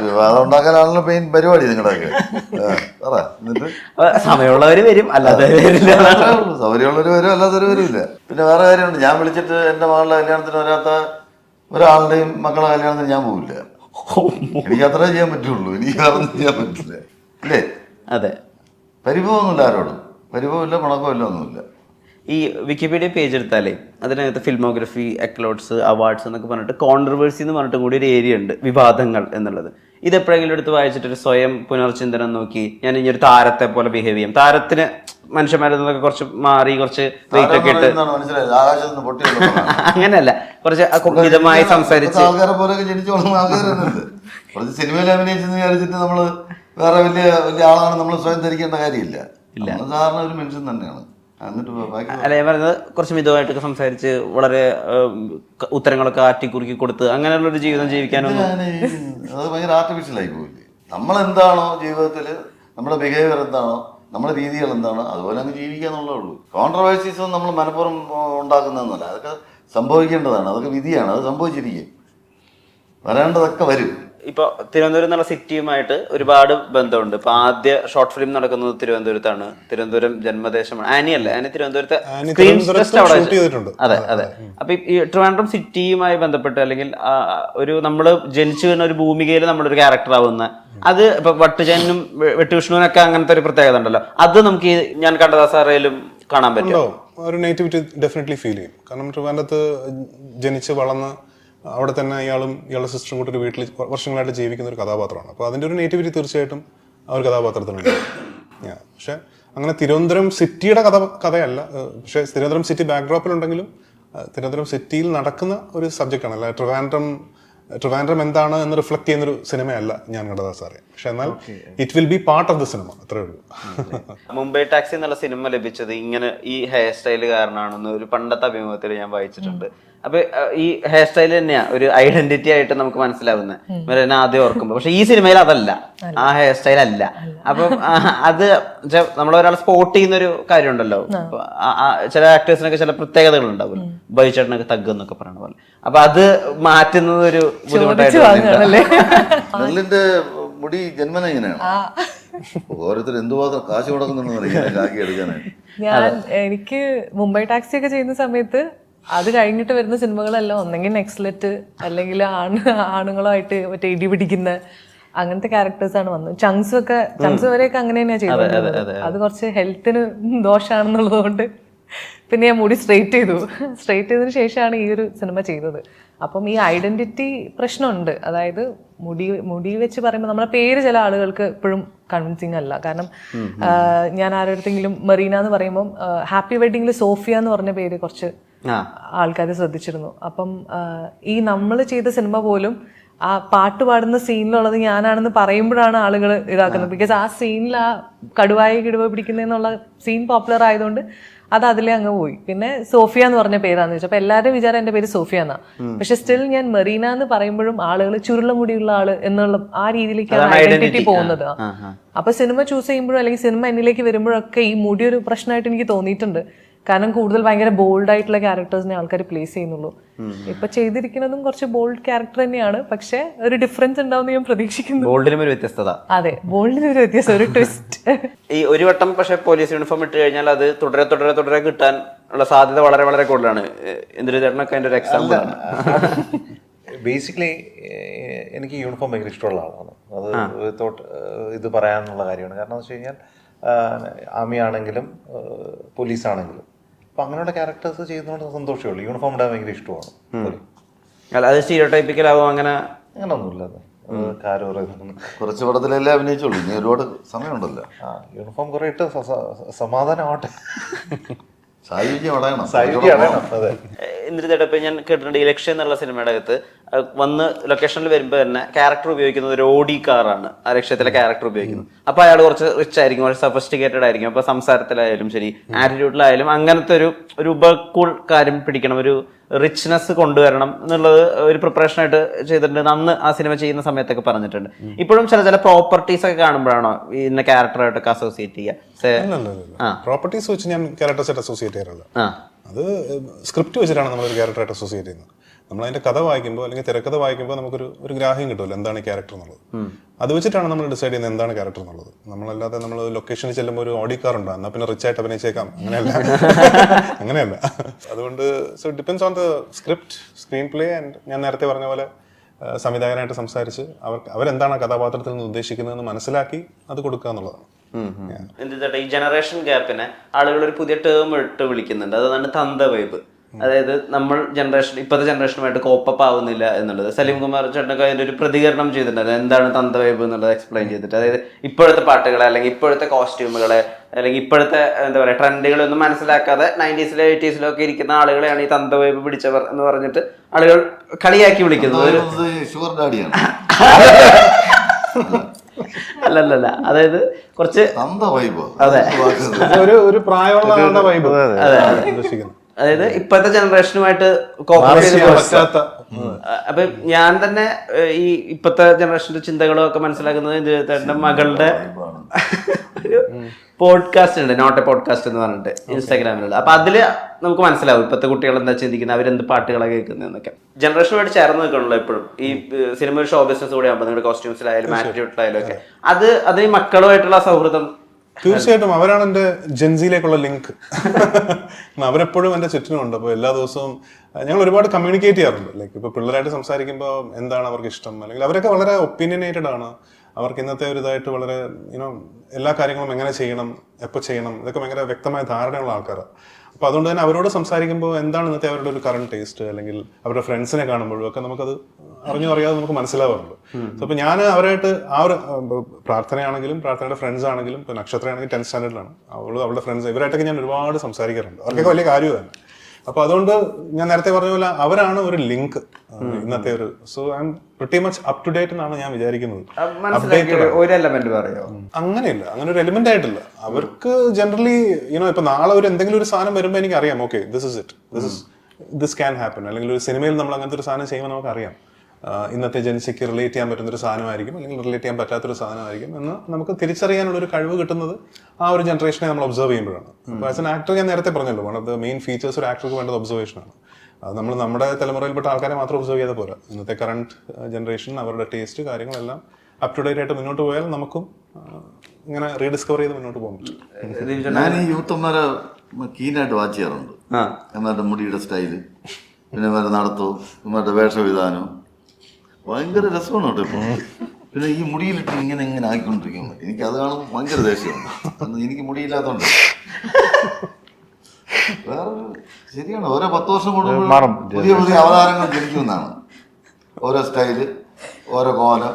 വിവാദം ഉണ്ടാക്കാനാണല്ലോ മെയിൻ പരിപാടി നിങ്ങളുടെയൊക്കെ. സമയമുള്ളവര് വരും, അല്ലാതെ സൗകര്യമുള്ളവര് വരും, അല്ലാത്തവര് വരില്ല. പിന്നെ വേറെ കാര്യമുണ്ട്, ഞാൻ വിളിച്ചിട്ട് എന്റെ മകളുടെ കല്യാണത്തിന് വരാത്ത ഒരാളുടെയും മക്കളുടെ കല്യാണത്തിന് ഞാൻ പോവില്ല. എനിക്ക് അത്രേ ചെയ്യാൻ പറ്റുള്ളൂ, എനിക്ക് വേറെ ചെയ്യാൻ പറ്റില്ല. അല്ലേ? അതെ. പരിഭവമൊന്നുമില്ല, ആരോടും പരിഭവമില്ല, പണക്കമില്ല, ഒന്നുമില്ല. ഈ വിക്കിപീഡിയ പേജ് എടുത്താലേ അതിനകത്ത് ഫിൽമോഗ്രഫി, അക്ലോഡ്സ്, അവാർഡ്സ് എന്നൊക്കെ പറഞ്ഞിട്ട് കോൺട്രവേഴ്സി എന്ന് പറഞ്ഞിട്ടും കൂടി ഒരു ഏരിയ ഉണ്ട്, വിവാദങ്ങൾ എന്നുള്ളത്. ഇതെപ്പോഴെങ്കിലും എടുത്ത് വായിച്ചിട്ടൊരു സ്വയം പുനർചിന്തനം നോക്കി ഞാൻ ഇനി ഒരു താരത്തെ പോലെ ബിഹേവ് ചെയ്യും, താരത്തിന് മനുഷ്യന്മാരിൽ നിന്നൊക്കെ കുറച്ച് മാറി കുറച്ച് വെയിറ്റ് ഒക്കെ ഇട്ട്, അങ്ങനെയല്ല, കുറച്ച് മിതമായി സംസാരിച്ച് ആൾക്കാരെ പോലെയൊക്കെ ജനിച്ചു വളർന്ന ആൾക്കാരുണ്ട്. കുറച്ച് സിനിമയിൽ അഭിനയിച്ചെന്ന് വിചാരിച്ചിട്ട് നമ്മള് വേറെ വലിയ ആളാണ് നമ്മൾ സ്വയം ധരിക്കേണ്ട കാര്യമില്ല. സാധാരണ ഒരു മനുഷ്യൻ തന്നെയാണ്. അല്ല, ഞാൻ പറയുന്നത് കുറച്ച് മിതമായിട്ടൊക്കെ സംസാരിച്ച് വളരെ ഉത്തരങ്ങളൊക്കെ ആറ്റിക്കുറുക്കി കൊടുത്ത് അങ്ങനെയുള്ളൊരു ജീവിതം ജീവിക്കാനൊന്നും അത് ഭയങ്കര ആർട്ടിഫിഷ്യലായി പോയില്ലേ. നമ്മളെന്താണോ ജീവിതത്തിൽ, നമ്മുടെ ബിഹേവിയർ എന്താണോ, നമ്മുടെ രീതികൾ എന്താണോ, അതുപോലെ അങ്ങ് ജീവിക്കാന്നുള്ളേ ഉള്ളൂ. കോൺട്രവേഴ്സീസ് ഒന്നും നമ്മൾ മനഃപൂർവ്വം ഉണ്ടാക്കുന്നതെന്നല്ല, അതൊക്കെ സംഭവിക്കേണ്ടതാണ്, അതൊക്കെ വിധിയാണ്, അത് സംഭവിച്ചിരിക്കും, വരേണ്ടതൊക്കെ വരും. ഇപ്പൊ തിരുവനന്തപുരം എന്നുള്ള സിറ്റിയുമായിട്ട് ഒരുപാട് ബന്ധമുണ്ട്. ഇപ്പൊ ആദ്യ ഷോർട്ട് ഫിലിം നടക്കുന്നത് തിരുവനന്തപുരത്താണ്. തിരുവനന്തപുരം ജന്മദേശമാണ്. ആനി അല്ലേ? ആനി തിരുവനന്തപുരത്തെ സ്ക്രീൻ ടെസ്റ്റ് അവിടെ ചെയ്തിട്ടുണ്ട്. അതെ അതെ. അപ്പൊ ഈ ട്രിവാൻഡ്രം സിറ്റിയുമായി ബന്ധപ്പെട്ട് അല്ലെങ്കിൽ ഒരു നമ്മള് ജനിച്ചു വീണ ഒരു ഭൂമികയിൽ നമ്മളൊരു ക്യാരക്ടർ ആവുന്ന അത് ഇപ്പൊ വട്ടുജനും വെട്ടുവിഷ്ണുവിനൊക്കെ അങ്ങനത്തെ ഒരു പ്രത്യേകത ഉണ്ടല്ലോ. അത് നമുക്ക് ഞാൻ കണ്ടദാസാറയിലും കാണാൻ പറ്റും. ഒരു നേറ്റിവിറ്റി ഡെഫിനറ്റ്ലി ഫീൽ ചെയ്യും. കാരണം ട്രിവാൻഡ്രത്ത് ജനിച്ച് വളർന്ന് അവിടെ തന്നെ ഇയാളുടെ സിസ്റ്ററും കൂട്ടി ഒരു വീട്ടിൽ വർഷങ്ങളായിട്ട് ജീവിക്കുന്ന ഒരു കഥാപാത്രമാണ്. അപ്പോൾ അതിൻ്റെ ഒരു നേറ്റിവിറ്റി തീർച്ചയായിട്ടും ആ ഒരു കഥാപാത്രത്തിനുണ്ട്. പക്ഷെ അങ്ങനെ തിരുവനന്തപുരം സിറ്റിയുടെ കഥയല്ല. പക്ഷെ തിരുവനന്തപുരം സിറ്റി ബാക്ക്ഡ്രോപ്പിലുണ്ടെങ്കിലും തിരുവനന്തപുരം സിറ്റിയിൽ നടക്കുന്ന ഒരു സബ്ജക്റ്റാണ്. അല്ല ട്രിവാൻഡ്രം എന്താണ് എന്ന് റിഫ്ലക്ട് ചെയ്യുന്ന ഒരു സിനിമയല്ല ഞാൻ കണ്ടദാസാറെ. പക്ഷെ എന്നാൽ it will be part of the cinema, അത്രേ ഉള്ളൂ. മുംബൈ ടാക്സി എന്നുള്ള സിനിമ ലഭിച്ചത് ഇങ്ങനെ ഈ ഹെയർ സ്റ്റൈല് കാരണമാണെന്ന് ഒരു പണ്ടത്തെ അഭിമുഖത്തിൽ ഞാൻ വായിച്ചിട്ടുണ്ട്. അപ്പൊ ഈ ഹെയർ സ്റ്റൈൽ തന്നെയാ ഒരു ഐഡന്റിറ്റി ആയിട്ട് നമുക്ക് മനസ്സിലാവുന്നത് എന്നെ ആദ്യം ഓർക്കുമ്പോൾ. പക്ഷെ ഈ സിനിമയിൽ അതല്ല, ആ ഹെയർ സ്റ്റൈൽ അല്ല. അപ്പം അത് നമ്മളൊരാൾ സ്പോട്ട് ചെയ്യുന്ന ഒരു കാര്യം ഉണ്ടല്ലോ. ചില ആക്ടേഴ്സിനൊക്കെ ചില പ്രത്യേകതകൾ ഉണ്ടാവില്ല. ബൈചേട്ടനൊക്കെ തഗ് എന്നൊക്കെ പറയുന്ന പോലെ. അപ്പൊ അത് മാറ്റുന്നത് ഒരു ബുദ്ധിമുട്ടായിട്ട് നെല്ലിന്റെ മുടി ജന്മന ഇങ്ങനെയാണ്. ഓരോരുത്തർ എന്തുമാത്രം കാശ് കൊടുക്കുന്നുണ്ടെന്ന് എടുക്കാനായിട്ട്. എനിക്ക് മുംബൈ ടാക്സി ഒക്കെ ചെയ്യുന്ന സമയത്ത് അത് കഴിഞ്ഞിട്ട് വരുന്ന സിനിമകളെല്ലാം ഒന്നെങ്കിൽ നെക്സ്ലെറ്റ് അല്ലെങ്കിൽ ആണുങ്ങളുമായിട്ട് മറ്റേ ഇടി പിടിക്കുന്ന അങ്ങനത്തെ ക്യാരക്ടേഴ്സാണ് വന്നത്. ചങ്സ് വരെയൊക്കെ അങ്ങനെ തന്നെയാണ് ചെയ്തത്. അത് കുറച്ച് ഹെൽത്തിന് ദോഷമാണെന്നുള്ളത് കൊണ്ട് പിന്നെ ഞാൻ മുടി സ്ട്രെയിറ്റ് ചെയ്തതിന് ശേഷമാണ് ഈ ഒരു സിനിമ ചെയ്തത്. അപ്പം ഈ ഐഡന്റിറ്റി പ്രശ്നമുണ്ട്. അതായത് മുടി വെച്ച് പറയുമ്പോൾ നമ്മളെ പേര് ചില ആളുകൾക്ക് ഇപ്പോഴും കൺവിൻസിങ് അല്ല. കാരണം ഞാൻ ആരോടത്തെങ്കിലും മെറീന എന്ന് പറയുമ്പോൾ ഹാപ്പി വെഡിങ്ങിൽ സോഫിയ എന്ന് പറഞ്ഞ പേര് കുറച്ച് ആൾക്കാർ ശ്രദ്ധിച്ചിരുന്നു. അപ്പം ഈ നമ്മൾ ചെയ്ത സിനിമ പോലും ആ പാട്ട് പാടുന്ന സീനിലുള്ളത് ഞാനാണെന്ന് പറയുമ്പോഴാണ് ആളുകൾ ഇതാക്കുന്നത്. ബിക്കോസ് ആ സീനിൽ ആ കിടുവ പിടിക്കുന്നതെന്നുള്ള സീൻ പോപ്പുലർ ആയതുകൊണ്ട് അത് അതിലേ അങ്ങ് പോയി. പിന്നെ സോഫിയ എന്ന് പറഞ്ഞ പേരാന്ന് വെച്ചാൽ അപ്പൊ എല്ലാവരും വിചാരം എന്റെ പേര് സോഫിയ എന്നാ. പക്ഷെ സ്റ്റിൽ ഞാൻ മെറീന എന്ന് പറയുമ്പോഴും ആളുകൾ ചുരുള മുടിയുള്ള ആള് എന്നുള്ള ആ രീതിയിലേക്കാണ് ഐഡന്റിറ്റി പോകുന്നത്. അപ്പൊ സിനിമ ചൂസ് ചെയ്യുമ്പോഴും അല്ലെങ്കിൽ സിനിമ എന്നിലേക്ക് വരുമ്പോഴൊക്കെ ഈ മുടി ഒരു പ്രശ്നമായിട്ട് എനിക്ക് തോന്നിയിട്ടുണ്ട്. കാരണം കൂടുതൽ ഭയങ്കര ബോൾഡ് ആയിട്ടുള്ള ക്യാരക്ടേഴ്സിനെ ആൾക്കാർ പ്ലേസ് ചെയ്യുന്നുള്ളൂ. ഇപ്പൊ ചെയ്തിരിക്കുന്നതും കുറച്ച് ബോൾഡ് ക്യാരക്ടർ തന്നെയാണ്. പക്ഷെ ഒരു ഡിഫറൻസ് ഉണ്ടാവും ഞാൻ പ്രതീക്ഷിക്കുന്നു. ബോൾഡിനും ഒരു വ്യത്യസ്തത. അതെ, ബോൾഡിന് ഒരു വ്യത്യാസം, ഒരു ട്വിസ്റ്റ്. ഈ ഒരു വട്ടം പക്ഷെ പോലീസ് യൂണിഫോം ഇട്ട് കഴിഞ്ഞാൽ അത് തുടരെ കിട്ടാൻ ഉള്ള സാധ്യത വളരെ വളരെ കൂടുതലാണ്. ഇന്ദിരചേട്ടനൊക്കെ അതിന്റെ ഒരു എക്സാമ്പിൾ ആണ്. ബേസിക്കലി എനിക്ക് യൂണിഫോം ഭയങ്കര ഇഷ്ടമുള്ള ആളാണ്. അത് ഇത് പറയാനുള്ള കാര്യമാണ്. കാരണം എന്ന് വെച്ച് കഴിഞ്ഞാൽ ആർമി ആണെങ്കിലും പോലീസാണെങ്കിലും അപ്പം അങ്ങനെയുള്ള ക്യാരക്ടേഴ്സ് ചെയ്യുന്നതുകൊണ്ട് സന്തോഷമേ ഉള്ളൂ. യൂണിഫോം ഇടാൻ ഭയങ്കര ഇഷ്ടമാണ്. അത് സ്റ്റീരിയോടൈപ്പിക്കൽ ആവും അങ്ങനെയൊന്നുമില്ല. കുറച്ച് പടത്തിലല്ലേ അഭിനയിച്ചുള്ളൂ, ഇനി ഒരുപാട് സമയമുണ്ടല്ലോ. യൂണിഫോം കുറെ ഇട്ട് സമാധാനമാവട്ടെ. ഇന്ദ്രചേട്ടൻ ഇപ്പൊ ഞാൻ കേട്ടിട്ടുണ്ട് ഇലക്ഷൻ എന്നുള്ള സിനിമയുടെ അകത്ത് വന്ന് ലൊക്കേഷനിൽ വരുമ്പോൾ തന്നെ ക്യാരക്ടർ ഉപയോഗിക്കുന്നത് ഒരു ഓഡി കാറാണ്. ആ ലക്ഷ്യത്തിലെ ക്യാരക്ടർ ഉപയോഗിക്കുന്നത്. അപ്പൊ അയാൾ കുറച്ച് റിച്ച് ആയിരിക്കും, കുറച്ച് സഫിസ്റ്റിക്കേറ്റഡ് ആയിരിക്കും. അപ്പൊ സംസാരത്തിലായാലും ശരി, ആറ്റിറ്റ്യൂഡിലായാലും അങ്ങനത്തെ ഒരു ഉപകൂൾ കാര്യം പിടിക്കണം, ഒരു റിച്ച്നെസ് കൊണ്ടുവരണം എന്നുള്ളത് ഒരു പ്രിപ്പറേഷൻ ആയിട്ട് ചെയ്തിട്ടുണ്ട്. അന്ന് ആ സിനിമ ചെയ്യുന്ന സമയത്തൊക്കെ പറഞ്ഞിട്ടുണ്ട്. ഇപ്പോഴും ചില പ്രോപ്പർട്ടീസ് ഒക്കെ കാണുമ്പോഴാണോ ഇന്ന ക്യാരക്ടറായിട്ടൊക്കെ അസോസിയേറ്റ് ചെയ്യുക? പ്രോപ്പർട്ടീസ് വെച്ച് ഞാൻ ക്യാരക്ടേഴ്സായിട്ട് അസോസിയേറ്റ് ചെയ്യാറില്ല. അത് സ്ക്രിപ്റ്റ് വെച്ചിട്ടാണ് നമ്മളൊരു ക്യാരക്ടറായിട്ട് അസോസിയേറ്റ് ചെയ്യുന്നത്. നമ്മൾ അതിന്റെ കഥ വായിക്കുമ്പോൾ അല്ലെങ്കിൽ തിരക്കഥ വായിക്കുമ്പോൾ നമുക്കൊരു ഗ്രാഹ്യം കിട്ടുമല്ലോ എന്താണ് ഈ ക്യാരക്ടർ എന്നുള്ളത്. അത് വെച്ചിട്ടാണ് നമ്മൾ ഡിസൈഡ് ചെയ്യുന്നത് എന്താണ് ക്യാരക്ടർ എന്നുള്ളത്. നമ്മളല്ലാതെ നമ്മൾ ലൊക്കേഷനിൽ ചെല്ലുമ്പോൾ ഒരു ഓഡി കാർ ഉണ്ടോ എന്നാൽ പിന്നെ റിച്ച് ആയിട്ട് അഭിനയിച്ചേക്കാം, അങ്ങനെയല്ല. അതുകൊണ്ട് so depends on the script, screen play and ഞാൻ നേരത്തെ പറഞ്ഞ പോലെ സംവിധായകനായിട്ട് സംസാരിച്ച് അവരെന്താണ് ആ കഥാപാത്രത്തിൽ നിന്ന് ഉദ്ദേശിക്കുന്നതെന്ന് മനസ്സിലാക്കി അത് കൊടുക്കുക എന്നുള്ളതാണ്. ഈ ജനറേഷൻ ഗ്യാപ്പിനെ ആളുകൾ ഒരു പുതിയ ടേം ഇട്ട് വിളിക്കുന്നുണ്ട്. അതാണ് തന്ത വൈബ്. അതായത് നമ്മൾ ഇപ്പോഴത്തെ ജനറേഷനുമായിട്ട് കോപ്പപ്പ് ആവുന്നില്ല എന്നുള്ളത്. സലീം കുമാർ ചേട്ടനൊക്കെ അതിന്റെ ഒരു പ്രതികരണം ചെയ്തിട്ടുണ്ട്. എന്താണ് തന്ത വൈബ് എന്നുള്ളത് എക്സ്പ്ലെയിൻ ചെയ്തിട്ട്. അതായത് ഇപ്പോഴത്തെ പാട്ടുകളെ അല്ലെങ്കിൽ ഇപ്പോഴത്തെ കോസ്റ്റ്യൂമുകളെ അല്ലെങ്കിൽ ഇപ്പോഴത്തെ എന്താ പറയുക ട്രെൻഡുകളൊന്നും മനസ്സിലാക്കാതെ 90s 80s ഒക്കെ ഇരിക്കുന്ന ആളുകളെയാണ് ഈ തന്ത വൈബ് പിടിച്ചവർ എന്ന് പറഞ്ഞിട്ട് ആളുകൾ കളിയാക്കി വിളിക്കുന്നത്. അല്ലല്ല, അതായത് കുറച്ച് അതെ ഒരു പ്രായമുള്ള വൈബ്. അതായത് ഇപ്പോഴത്തെ ജനറേഷനുമായിട്ട് അപ്പൊ ഞാൻ തന്നെ ഈ ഇപ്പോഴത്തെ ജനറേഷന്റെ ചിന്തകളും ഒക്കെ മനസ്സിലാക്കുന്നത് ചേട്ടന്റെ മകളുടെ പോഡ്കാസ്റ്റ് ഉണ്ട്, നോട്ട് എ പോഡ്കാസ്റ്റ് എന്ന് പറഞ്ഞിട്ട് ഇൻസ്റ്റാഗ്രാമിലുള്ള. അപ്പൊ അതില് നമുക്ക് മനസ്സിലാവും ഇപ്പോഴത്തെ കുട്ടികൾ എന്താ ചിന്തിക്കുന്നത്, അവരെന്ത് പാട്ടുകളാണ് കേൾക്കുന്നതെന്നൊക്കെ. ജനറേഷനുമായിട്ട് ചേർന്ന് നിൽക്കണല്ലോ എപ്പോഴും. ഈ സിനിമ ഒരു ഷോ ബിസിനസ് കൂടെ ആകുമ്പോൾ നിങ്ങളുടെ കോസ്റ്റ്യൂംസിലായാലും ആറ്റിറ്റ്യൂഡിലായാലും ഒക്കെ അത് ഈ മക്കളുമായിട്ടുള്ള സൗഹൃദം. തീർച്ചയായിട്ടും അവരാണ് എൻ്റെ ജെൻസിയിലേക്കുള്ള ലിങ്ക്. അവരെപ്പോഴും എൻ്റെ ചുറ്റിനുമുണ്ട്. അപ്പോൾ എല്ലാ ദിവസവും ഞങ്ങൾ ഒരുപാട് കമ്മ്യൂണിക്കേറ്റ് ചെയ്യാറുണ്ട്. ലൈക്ക് ഇപ്പോൾ പിള്ളേരായിട്ട് സംസാരിക്കുമ്പോൾ എന്താണ് അവർക്ക് ഇഷ്ടം, അല്ലെങ്കിൽ അവരൊക്കെ വളരെ ഒപ്പീനിയനേറ്റഡ് ആണ്. അവർക്ക് ഇന്നത്തെ ഒരു ഇതായിട്ട് വളരെ എല്ലാ കാര്യങ്ങളും എങ്ങനെ ചെയ്യണം, എപ്പോൾ ചെയ്യണം, ഇതൊക്കെ ഭയങ്കര വ്യക്തമായ ധാരണയുള്ള ആൾക്കാരാണ്. അപ്പോൾ അതുകൊണ്ട് തന്നെ അവരോട് സംസാരിക്കുമ്പോൾ എന്താണ് ഇന്നത്തെ അവരുടെ ഒരു കറണ്ട് ടേസ്റ്റ്, അല്ലെങ്കിൽ അവരുടെ ഫ്രണ്ട്സിനെ കാണുമ്പോഴും ഒക്കെ നമുക്കത് അറിയാതെ നമുക്ക് മനസ്സിലാവാറുണ്ട്. സോ അപ്പോൾ ഞാൻ അവരായിട്ട് ആ ഒരു പ്രാർത്ഥനയാണെങ്കിലും പ്രാർത്ഥനയുടെ ഫ്രണ്ട്സ് ആണെങ്കിലും, ഇപ്പോൾ നക്ഷത്രയാണെങ്കിൽ 10th സ്റ്റാൻഡേർഡിലാണ്, അവളുടെ ഫ്രണ്ട്സ്, ഇവരായിട്ടൊക്കെ ഞാൻ ഒരുപാട് സംസാരിക്കാറുണ്ട്. അവർക്കൊക്കെ വലിയ കാര്യമാണ്. അപ്പൊ അതുകൊണ്ട് ഞാൻ നേരത്തെ പറഞ്ഞ പോലെ അവരാണ് ഒരു ലിങ്ക് ഇന്നത്തെ ഒരു. So I am pretty much up to date എന്നാണ് ഞാൻ വിചാരിക്കുന്നത്. ഒരു എലമെന്റ് പറയോ? അങ്ങനെയില്ല, അങ്ങനെ ഒരു എലിമെന്റ് ആയിട്ടില്ല. അവർക്ക് ജനറലി ഇപ്പൊ നാളെ ഒരു എന്തെങ്കിലും ഒരു സാധനം വരുമ്പോൾ എനിക്ക് അറിയാം, okay this is it, this can happen. അല്ലെങ്കിൽ ഒരു സിനിമയിൽ നമ്മൾ അങ്ങനത്തെ ഒരു സാധനം ചെയ്യുമ്പോൾ നമുക്ക് അറിയാം ഇന്നത്തെ ജനസിക്ക് റിലേറ്റ് ചെയ്യാൻ പറ്റുന്ന ഒരു സാധനമായിരിക്കും, അല്ലെങ്കിൽ റിലേറ്റ് ചെയ്യാൻ പറ്റാത്തൊരു സാധനമായിരിക്കും എന്ന് നമുക്ക് തിരിച്ചറിയാനുള്ള ഒരു കഴിവ് കിട്ടുന്നത് ആ ഒരു ജനറേഷനെ നമ്മൾ ഒബ്സർവ് ചെയ്യുമ്പോഴാണ്. അപ്പോൾ ആസ് എൻ ആക്ടർ ഞാൻ നേരത്തെ പറഞ്ഞല്ലോ, one of the main features ഒരു ആക്ടർക്ക് വേണ്ടത് ഒബ്സർവേഷനാണ്. അത് നമ്മൾ നമ്മുടെ തലമുറയിൽപ്പെട്ട ആൾക്കാരെ മാത്രം ഒബ്സർവ് ചെയ്താൽ പോരാ. ഇന്നത്തെ കറണ്ട് ജനറേഷൻ അവരുടെ ടേസ്റ്റ് കാര്യങ്ങളെല്ലാം അപ് ടു ഡേറ്റ് ആയിട്ട് മുന്നോട്ട് പോയാൽ നമുക്കും ഇങ്ങനെ റീഡിസ്കവർ ചെയ്ത് മുന്നോട്ട് പോകാൻ പറ്റും. ഞാൻ ഈ യൂത്തന്മാരെ കീനായിട്ട് വാച്ച് ചെയ്യാറുണ്ട്. ഇവരുടെ മുടിയുടെ സ്റ്റൈല്, പിന്നെ ഇവരുടെ നടത്തവും ഇവരുടെ വേഷവിധാനവും ഭയങ്കര രസമാണ് കേട്ടോ ഇപ്പോൾ. പിന്നെ ഈ മുടിയിലിട്ട് ഇങ്ങനെ ആക്കിക്കൊണ്ടിരിക്കുന്നു. എനിക്ക് അത് കാണുമ്പോൾ ഭയങ്കര ദേഷ്യമാണ്. എനിക്ക് മുടിയില്ലാത്തതുകൊണ്ട് വേറൊരു ശരിയാണ്, ഓരോ 10 വർഷം കൂടുമ്പോൾ പുതിയ പുതിയ അവതാരങ്ങൾ ജനിക്കുമെന്നാണ്. ഓരോ സ്റ്റൈല്, ഓരോ കോലം,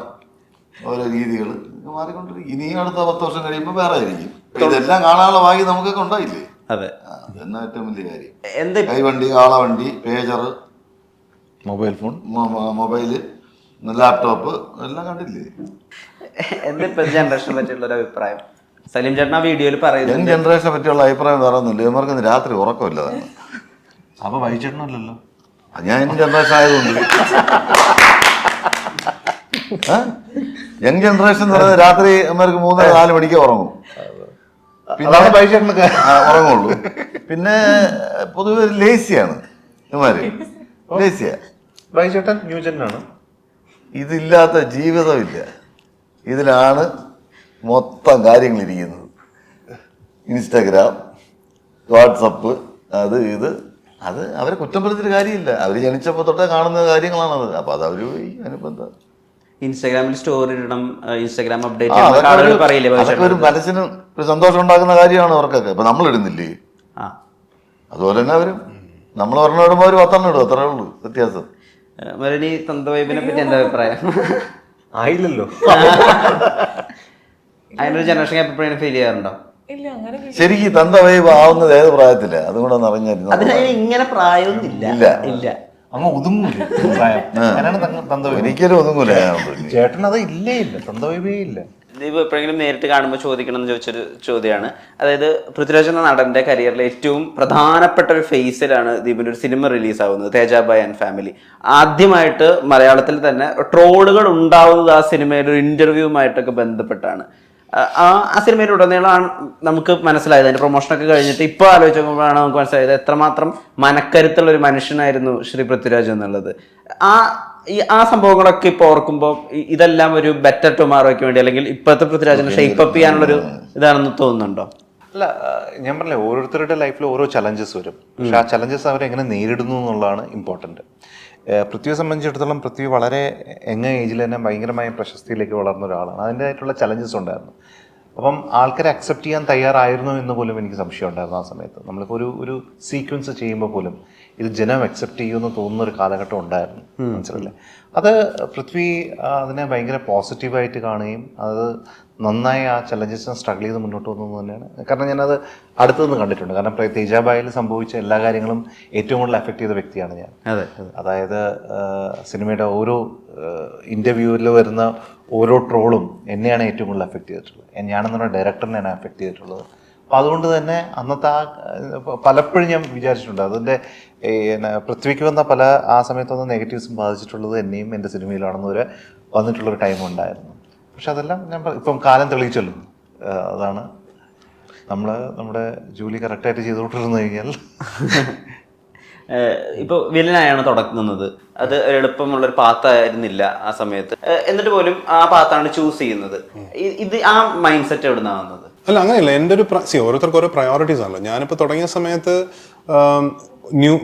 ഓരോ രീതികൾ മാറിക്കൊണ്ടിരിക്കും. ഇനിയും അടുത്ത 10 വർഷം കഴിയുമ്പോൾ വേറെ ആയിരിക്കും. ഇതെല്ലാം കാണാനുള്ള ഭാഗ്യം നമുക്കൊക്കെ ഉണ്ടായില്ലേ? അതെ, അതെന്നാ ഏറ്റവും വലിയ കാര്യം. കൈവണ്ടി, കാളവണ്ടി, pager, mobile phone, mobile, laptop എല്ലാം കണ്ടില്ലേ? എന്താ ഇപ്പൊ ജനറേഷനെ പറ്റിയുള്ള ഒരു അഭിപ്രായം? സലീം ചേട്ടൻ ആ വീഡിയോയിൽ പറയുന്നത് യങ് ജനറേഷനെ പറ്റിയുള്ള അഭിപ്രായം വേറെ ഒന്നുമില്ല. ഇവർക്ക് രാത്രി ഉറക്കമില്ല തന്നെ. അപ്പൊ വൈകിട്ടൊന്നുമല്ലല്ലോ. ഞാൻ യങ് ജനറേഷൻ ആയതുകൊണ്ട് യങ് ജനറേഷൻ എന്ന് പറയുന്നത് രാത്രി ഇവർക്ക് 3-4 മണിക്ക് ഉറങ്ങും. പിന്നെ ഉറങ്ങുള്ളൂ. പിന്നെ പൊതുവെ ലേസിയാണ് ഇവന്മാര്, ലേസിയാ. വൈകിട്ടൻ ന്യൂജനാണ്. ഇതില്ലാത്ത ജീവിതമില്ല. ഇതിലാണ് മൊത്തം കാര്യങ്ങളിരിക്കുന്നത്. ഇൻസ്റ്റാഗ്രാം, വാട്സപ്പ്, അത് അവരെ കുറ്റം പറഞ്ഞിട്ട് കാര്യമില്ല. അവർ ജനിച്ചപ്പോൾ തൊട്ടേ കാണുന്ന കാര്യങ്ങളാണത്. അപ്പൊ അത് അവര് പോയി അനുബന്ധം. ഇൻസ്റ്റാഗ്രാമിൽ സ്റ്റോറി ഇടണം, ഇൻസ്റ്റാഗ്രാം അപ്ഡേറ്റ് പറയില്ലേ, അതൊക്കെ ഒരു മനസ്സിന് ഒരു സന്തോഷം ഉണ്ടാക്കുന്ന കാര്യമാണ് അവർക്കൊക്കെ. ഇപ്പൊ നമ്മൾ ഇടുന്നില്ലേ? അതുപോലെ തന്നെ അവരും നമ്മൾ ഒരെണ്ണം ഇടുമ്പോൾ അവർ 10 ഇടും. അത്രേ ഉള്ളൂ വ്യത്യാസം. മരണി തന്തവൈബിനെ പറ്റി എന്താ അഭിപ്രായം? ആയില്ലല്ലോ. അതിനൊരു ജനറേഷൻ എപ്പോഴും ഫീൽ ചെയ്യാറുണ്ടോ? ശരിക്കും തന്ത വൈബ് ആവുന്നത് ഏത് പ്രായത്തില? അതുകൊണ്ടൊന്നും അറിഞ്ഞായിരുന്നു. അതിന് ഇങ്ങനെ പ്രായമൊന്നുമില്ല. ഇല്ല, അങ്ങ് ഒതുങ്ങൂല. ഒരിക്കലും ഒതുങ്ങൂല. ചേട്ടൻ അത് ഇല്ലേ ഇല്ല, തന്തവൈബേ ഇല്ല. ദീപ് എപ്പോഴെങ്കിലും നേരിട്ട് കാണുമ്പോൾ ചോദിക്കണം എന്ന് ചോദിച്ചൊരു ചോദ്യമാണ്. അതായത് പൃഥ്വിരാജ് എന്ന നടന്റെ കരിയറിലെ ഏറ്റവും പ്രധാനപ്പെട്ട ഒരു ഫേസിലാണ് ദീപിന്റെ ഒരു സിനിമ റിലീസ് ആവുന്നത്, തേജാബായ് ആൻഡ് ഫാമിലി. ആദ്യമായിട്ട് മലയാളത്തിൽ തന്നെ ട്രോളുകൾ ഉണ്ടാവുന്നത് ആ സിനിമയുടെ ഒരു ഇന്റർവ്യൂവുമായിട്ടൊക്കെ ബന്ധപ്പെട്ടാണ്. ആ സിനിമയിൽ ഉടനീളമാണ് നമുക്ക് മനസ്സിലായത്. അതിന്റെ പ്രൊമോഷനൊക്കെ കഴിഞ്ഞിട്ട് ഇപ്പോൾ ആലോചിക്കുമ്പോഴാണ് നമുക്ക് മനസ്സിലായത് എത്രമാത്രം മനക്കരുത്തുള്ള ഒരു മനുഷ്യനായിരുന്നു ശ്രീ പൃഥ്വിരാജ് എന്നുള്ളത്. ആ സംഭവങ്ങളൊക്കെ ഇപ്പോൾ ഓർക്കുമ്പോൾ ഇതെല്ലാം ഒരു ബെറ്റർ ടുമാറോയ്ക്ക് വേണ്ടി, അല്ലെങ്കിൽ ഇപ്പോഴത്തെ പൃഥ്വിരാജിനെ ഷേപ്പ് അപ്പ് ചെയ്യാനുള്ളൊരു ഇതാണെന്ന് തോന്നുന്നുണ്ടോ? അല്ല, ഞാൻ പറഞ്ഞില്ലേ, ഓരോരുത്തരുടെ ലൈഫിൽ ഓരോ ചലഞ്ചസ് വരും. പക്ഷെ ആ ചലഞ്ചസ് അവരെങ്ങനെ നേരിടുന്നു എന്നുള്ളതാണ് ഇമ്പോർട്ടൻറ്റ്. പൃഥ്വിയെ സംബന്ധിച്ചിടത്തോളം പൃഥ്വി വളരെ യങ് ഏജിൽ തന്നെ ഭയങ്കരമായ പ്രശസ്തിയിലേക്ക് വളർന്ന ഒരാളാണ്. അതിൻ്റെതായിട്ടുള്ള ചലഞ്ചസ് ഉണ്ടായിരുന്നു. അപ്പം ആൾക്കാരെ അക്സെപ്റ്റ് ചെയ്യാൻ തയ്യാറായിരുന്നു എന്ന് പോലും എനിക്ക് സംശയം ഉണ്ടായിരുന്നു ആ സമയത്ത്. നമ്മളിപ്പോൾ ഒരു സീക്വൻസ് ചെയ്യുമ്പോൾ പോലും ഇത് ജനം അക്സെപ്റ്റ് ചെയ്യുമെന്ന് തോന്നുന്ന ഒരു കാലഘട്ടം ഉണ്ടായിരുന്നു. മനസ്സിലല്ലേ? അത് പൃഥ്വി അതിനെ ഭയങ്കര പോസിറ്റീവായിട്ട് കാണുകയും അത് നന്നായി ആ ചലഞ്ചസിനെ സ്ട്രഗിൾ ചെയ്ത് മുന്നോട്ട് വന്നത് തന്നെയാണ്. കാരണം ഞാനത് അടുത്തു നിന്ന് കണ്ടിട്ടുണ്ട്. കാരണം തേജാബായിൽ സംഭവിച്ച എല്ലാ കാര്യങ്ങളും ഏറ്റവും കൂടുതൽ എഫക്റ്റ് ചെയ്ത വ്യക്തിയാണ് ഞാൻ. അതായത് സിനിമയുടെ ഓരോ ഇൻ്റർവ്യൂവിൽ വരുന്ന ഓരോ ട്രോളും എന്നെയാണ് ഏറ്റവും കൂടുതൽ എഫക്റ്റ് ചെയ്തിട്ടുള്ളത്. ഞാനെന്ന് പറഞ്ഞ ഡയറക്ടറിനെയാണ് എഫക്റ്റ് ചെയ്തിട്ടുള്ളത്. അപ്പോൾ അതുകൊണ്ട് തന്നെ അന്നത്തെ പലപ്പോഴും ഞാൻ വിചാരിച്ചിട്ടുണ്ട് അതിൻ്റെ പൃഥ്വിക്ക് വന്ന ആ സമയത്ത് വന്ന നെഗറ്റീവ്സും ബാധിച്ചിട്ടുള്ളത് എന്നെയും എൻ്റെ സിനിമയിലാണെന്ന് വരെ വന്നിട്ടുള്ളൊരു ടൈം ഉണ്ടായിരുന്നു. പക്ഷെ അതെല്ലാം ഞാൻ ഇപ്പം കാലം തെളിയിച്ചല്ലോ. അതാണ് നമ്മുടെ ജോലി കറക്റ്റായിട്ട് ചെയ്തുകൊണ്ടിരുന്നു കഴിഞ്ഞാൽ ഇപ്പോൾ വില്ലനായാണ് തുടങ്ങുന്നത്. അത് എളുപ്പമുള്ളൊരു പാത്തായിരുന്നില്ല ആ സമയത്ത്. എന്നിട്ട് പോലും ആ പാത്താണ് ചൂസ് ചെയ്യുന്നത്. ഇത് ആ മൈൻഡ് സെറ്റ് എവിടെ നിന്നാവുന്നത്? അല്ല, അങ്ങനെയല്ല. എൻ്റെ ഒരു ഓരോരുത്തർക്ക് ഓരോ പ്രയോറിറ്റീസ് ആണല്ലോ. ഞാനിപ്പോൾ തുടങ്ങിയ സമയത്ത്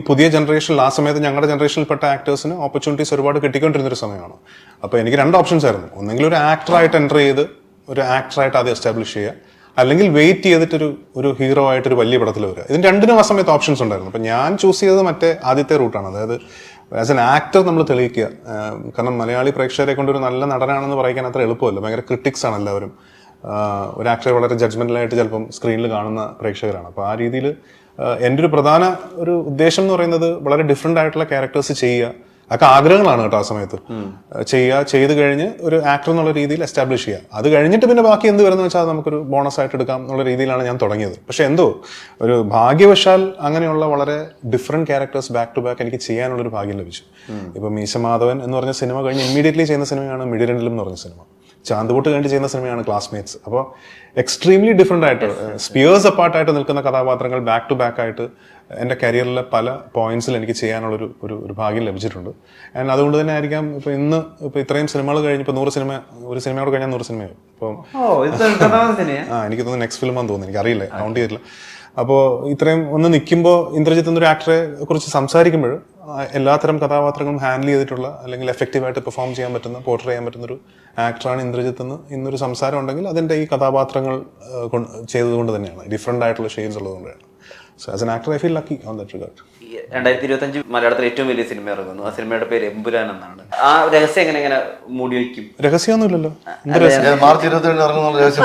പുതിയ ജനറേഷനിൽ, ആ സമയത്ത് ഞങ്ങളുടെ ജനറേഷനിൽപ്പെട്ട ആക്ടേഴ്സിന് ഓപ്പർച്യൂണിറ്റീസ് ഒരുപാട് കിട്ടിക്കൊണ്ടിരുന്നൊരു സമയമാണ്. അപ്പോൾ എനിക്ക് 2 ഓപ്ഷൻസ് ആയിരുന്നു. ഒന്നെങ്കിൽ ഒരു ആക്ടറായിട്ട് എൻ്റർ ചെയ്ത് ഒരു ആക്ടറായിട്ട് ആദ്യം എസ്റ്റാബ്ലിഷ് ചെയ്യുക, അല്ലെങ്കിൽ വെയിറ്റ് ചെയ്തിട്ടൊരു ഹീറോ ആയിട്ട് ഒരു വലിയ പടത്തിൽ വരിക. ഇതിന് രണ്ടിനും ആ സമയത്ത് ഓപ്ഷൻസ് ഉണ്ടായിരുന്നു. അപ്പം ഞാൻ ചൂസ് ചെയ്തത് ആദ്യത്തെ റൂട്ടാണ്. അതായത് ആസ് എൻ ആക്ടർ നമ്മൾ തെളിയിക്കുക. കാരണം മലയാളി പ്രേക്ഷകരെ കൊണ്ട് ഒരു നല്ല നടനാണെന്ന് പറയാൻ അത്ര എളുപ്പമല്ല. ഭയങ്കര ക്രിട്ടിക്സ് ആണ് എല്ലാവരും. ഒരു ആക്ടറെ വളരെ ജഡ്ജ്മെന്റലായിട്ട് ചിലപ്പം സ്ക്രീനിൽ കാണുന്ന പ്രേക്ഷകരാണ്. അപ്പോൾ ആ രീതിയിൽ എൻ്റെ ഒരു പ്രധാന ഉദ്ദേശം എന്ന് പറയുന്നത് വളരെ ഡിഫറെൻ്റ് ആയിട്ടുള്ള ക്യാരക്ടേഴ്സ് ചെയ്യുക. അതൊക്കെ ആഗ്രഹങ്ങളാണ് കേട്ടോ. ആ സമയത്ത് ചെയ്ത് കഴിഞ്ഞ് ഒരു ആക്ടർ എന്നുള്ള രീതിയിൽ എസ്റ്റാബ്ലിഷ് ചെയ്യുക. അത് കഴിഞ്ഞിട്ട് പിന്നെ ബാക്കി എന്ത് വരുന്നത് വെച്ചാൽ നമുക്കൊരു ബോണസ് ആയിട്ട് എടുക്കാം എന്നുള്ള രീതിയിലാണ് ഞാൻ തുടങ്ങിയത്. പക്ഷെ എന്തോ ഒരു ഭാഗ്യവശാൽ അങ്ങനെയുള്ള വളരെ different characters back to back എനിക്ക് ചെയ്യാനുള്ളൊരു ഭാഗ്യം ലഭിച്ചു. ഇപ്പൊ മീശമാധവൻ എന്ന് പറഞ്ഞ സിനിമ കഴിഞ്ഞ് ഇമ്മീഡിയറ്റ്ലി ചെയ്യുന്ന സിനിമയാണ് മിഡിരണ്ടിലും എന്ന് പറഞ്ഞ സിനിമ. ചാന്തുപൊട്ട് കഴിഞ്ഞ് ചെയ്യുന്ന സിനിമയാണ് ക്ലാസ്മേറ്റ്സ്. അപ്പോൾ എക്സ്ട്രീംലി ഡിഫറെൻ്റ് ആയിട്ട് സ്പിയേഴ്സ് അപ്പാർട്ടായിട്ട് നിൽക്കുന്ന കഥാപാത്രങ്ങൾ ബാക്ക് ടു ബാക്ക് ആയിട്ട് എൻ്റെ കരിയറിലെ പല പോയിന്റ്സിൽ എനിക്ക് ചെയ്യാനുള്ളൊരു ഒരു ഭാഗ്യം ലഭിച്ചിട്ടുണ്ട്. ആൻഡ് അതുകൊണ്ട് തന്നെ ആയിരിക്കാം ഇപ്പോൾ ഇത്രയും സിനിമകൾ കഴിഞ്ഞ് ഇപ്പോൾ 100 സിനിമ, ഒരു സിനിമയോട് കഴിഞ്ഞാൽ 100 സിനിമയാവും. അപ്പം എനിക്ക് തോന്നുന്നു നെക്സ്റ്റ് ഫിലിമാന്ന് തോന്നുന്നു, എനിക്കറിയില്ല, കൗണ്ട് ചെയ്തിട്ടില്ല. അപ്പോൾ ഇത്രയും ഒന്ന് നിൽക്കുമ്പോൾ ഇന്ദ്രജിത്ത് എന്നൊരു ആക്ടറെ കുറിച്ച് സംസാരിക്കുമ്പോൾ എല്ലാത്തരം കഥാപാത്രങ്ങളും ഹാൻഡിൽ ചെയ്തിട്ടുള്ള അല്ലെങ്കിൽ എഫക്റ്റീവായിട്ട് പെർഫോം ചെയ്യാൻ പറ്റുന്ന, പോർട്രേ ചെയ്യാൻ പറ്റുന്നൊരു ആക്ടറാണ് ഇന്ദ്രജിത്ത് എന്ന് ഇന്നൊരു സംസാരം ഉണ്ടെങ്കിൽ അതിൻ്റെ ഈ കഥാപാത്രങ്ങൾ ചെയ്തതുകൊണ്ട് തന്നെയാണ്. ഡിഫറെൻ്റ് ആയിട്ടുള്ള ഷെയ്ഡ്സ് ഉള്ളതുകൊണ്ടാണ്. So as an actor I feel lucky on that regard. 2025 മലയാളത്തിലെ ഏറ്റവും വലിയ സിനിമ ഇറങ്ങുന്നു. ആ സിനിമയുടെ പേര് എമ്പുരാൻ എന്നാണ്. ആ രഹസ്യം എങ്ങനെ മൂടി വയ്ക്കും? രഹസ്യമൊന്നുമില്ലല്ലോ. മാർച്ച് 27 ഇറങ്ങുന്ന രഹസ്യം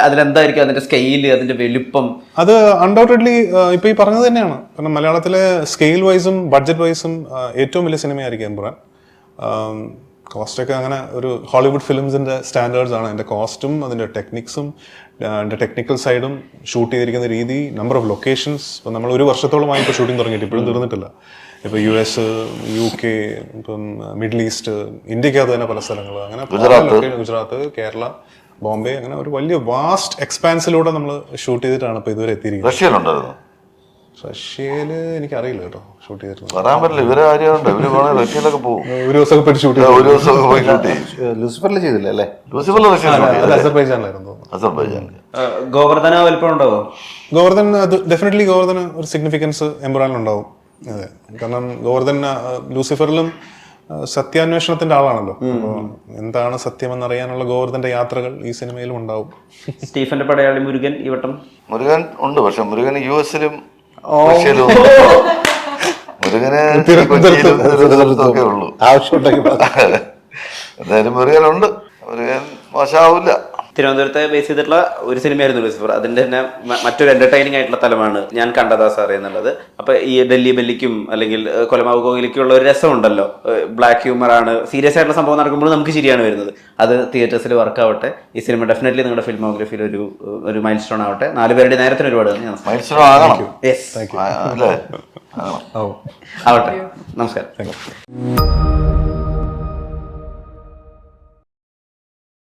അതിലെന്തായിരിക്കും അതിന്റെ സ്കെയില്, അതിന്റെ വലുപ്പം? അത് അൺഡൗട്ടഡ്ലി ഇപ്പൊ ഈ പറഞ്ഞത് തന്നെയാണ്. കാരണം മലയാളത്തിലെ സ്കെയിൽ വൈസും ബഡ്ജറ്റ് വൈസും ഏറ്റവും വലിയ സിനിമയായിരിക്കും എമ്പുരാൻ. കോസ്റ്റൊക്കെ അങ്ങനെ ഒരു ഹോളിവുഡ് ഫിലിംസിന്റെ സ്റ്റാൻഡേർഡ്സ് ആണ്. അതിന്റെ കോസ്റ്റും അതിന്റെ ടെക്നിക്സും അതിന്റെ ടെക്നിക്കൽ സൈഡും ഷൂട്ട് ചെയ്തിരിക്കുന്ന രീതി, നമ്പർ ഓഫ് ലൊക്കേഷൻസ്. ഇപ്പം നമ്മൾ 1 വർഷത്തോളമായി ഇപ്പോൾ ഷൂട്ടിംഗ് തുടങ്ങിയിട്ട് ഇപ്പോഴും തീർന്നിട്ടില്ല. ഇപ്പോൾ US, UK, ഇപ്പം മിഡിൽ ഈസ്റ്റ്, ഇന്ത്യക്കകത്ത് തന്നെ പല സ്ഥലങ്ങൾ, അങ്ങനെ ഗുജറാത്ത്, കേരള, ബോംബെ, അങ്ങനെ ഒരു വലിയ വാസ്റ്റ് എക്സ്പാൻസിലൂടെ നമ്മൾ ഷൂട്ട് ചെയ്തിട്ടാണ് ഇപ്പോൾ ഇതുവരെ എത്തിയിരിക്കുന്നത്. റഷ്യയില് എനിക്കറിയില്ല കേട്ടോ, ഷൂട്ട് ചെയ്തിട്ടുണ്ട്. പറയാൻ പറ്റില്ല, ഇവരെ കാര്യമുണ്ട്. ഇവര് വേണേൽ റഷ്യയിലൊക്കെ പോകും. ഒരു ദിവസമൊക്കെ പോയി ഷൂട്ട് ചെയ്തു. ഒരു ദിവസമൊക്കെ പോയി ഷൂട്ട് ചെയ്യും. ലൂസിഫറിൽ ചെയ്തില്ല അല്ലേ? ലൂസിഫറിൽ റഷ്യ അസർബൈജാനിലായിരുന്നു. ഗോവർദ്ധന വലിപ്പം ഉണ്ടാവോ? ഗോവർദ്ധൻ ഡെഫിനറ്റ്ലി ഗോവർദ്ധന് ഒരു സിഗ്നിഫിക്കൻസ് എമ്പുരാനിലുണ്ടാവും. അതെ, കാരണം ഗോവർദ്ധൻ ലൂസിഫറിലും സത്യാന്വേഷണത്തിന്റെ ആളാണല്ലോ. അപ്പോൾ എന്താണ് സത്യമെന്നറിയാനുള്ള ഗോവർദ്ധന്റെ യാത്രകൾ ഈ സിനിമയിലും ഉണ്ടാവും. സ്റ്റീഫന്റെ പടയാളി മുരുകൻ ഈ വട്ടം മുരുകൻ ഉണ്ട്. പക്ഷെ മുരുകൻ US-ലും റഷ്യയിലും മുരുകന് ഒക്കെ ഉള്ളൂ. എന്തായാലും മുരുകനുണ്ട്. മുരുകൻ മോശമാവില്ല. തിരുവനന്തപുരത്തെ ബേസ് ചെയ്തിട്ടുള്ള ഒരു സിനിമയായിരുന്നു ലൂസിഫർ. അതിന്റെ തന്നെ മറ്റൊരു എന്റർടൈനിങ് ആയിട്ടുള്ള തലമാണ് ഞാൻ കണ്ടതാ സാറേ എന്നുള്ളത്. അപ്പൊ ഈ ഡൽഹി ബെല്ലിക്കും അല്ലെങ്കിൽ കൊലമാവ് കോകിലിക്കും ഉള്ള ഒരു രസമുണ്ടല്ലോ. ബ്ലാക്ക് ഹ്യൂമർ ആണ്, സീരിയസ് ആയിട്ടുള്ള സംഭവം നടക്കുമ്പോൾ നമുക്ക് ശരിയാണ് വരുന്നത്. അത് തിയേറ്റേഴ്സിൽ വർക്ക് ആവട്ടെ. ഈ സിനിമ ഡെഫിനറ്റ്ലി നിങ്ങളുടെ ഫിലിമോഗ്രഫിയിൽ ഒരു മൈൽ സ്റ്റോൺ ആവട്ടെ. 4 പേരുടെ നേരത്തിന് ഒരുപാട് ആവട്ടെ. നമസ്കാരം.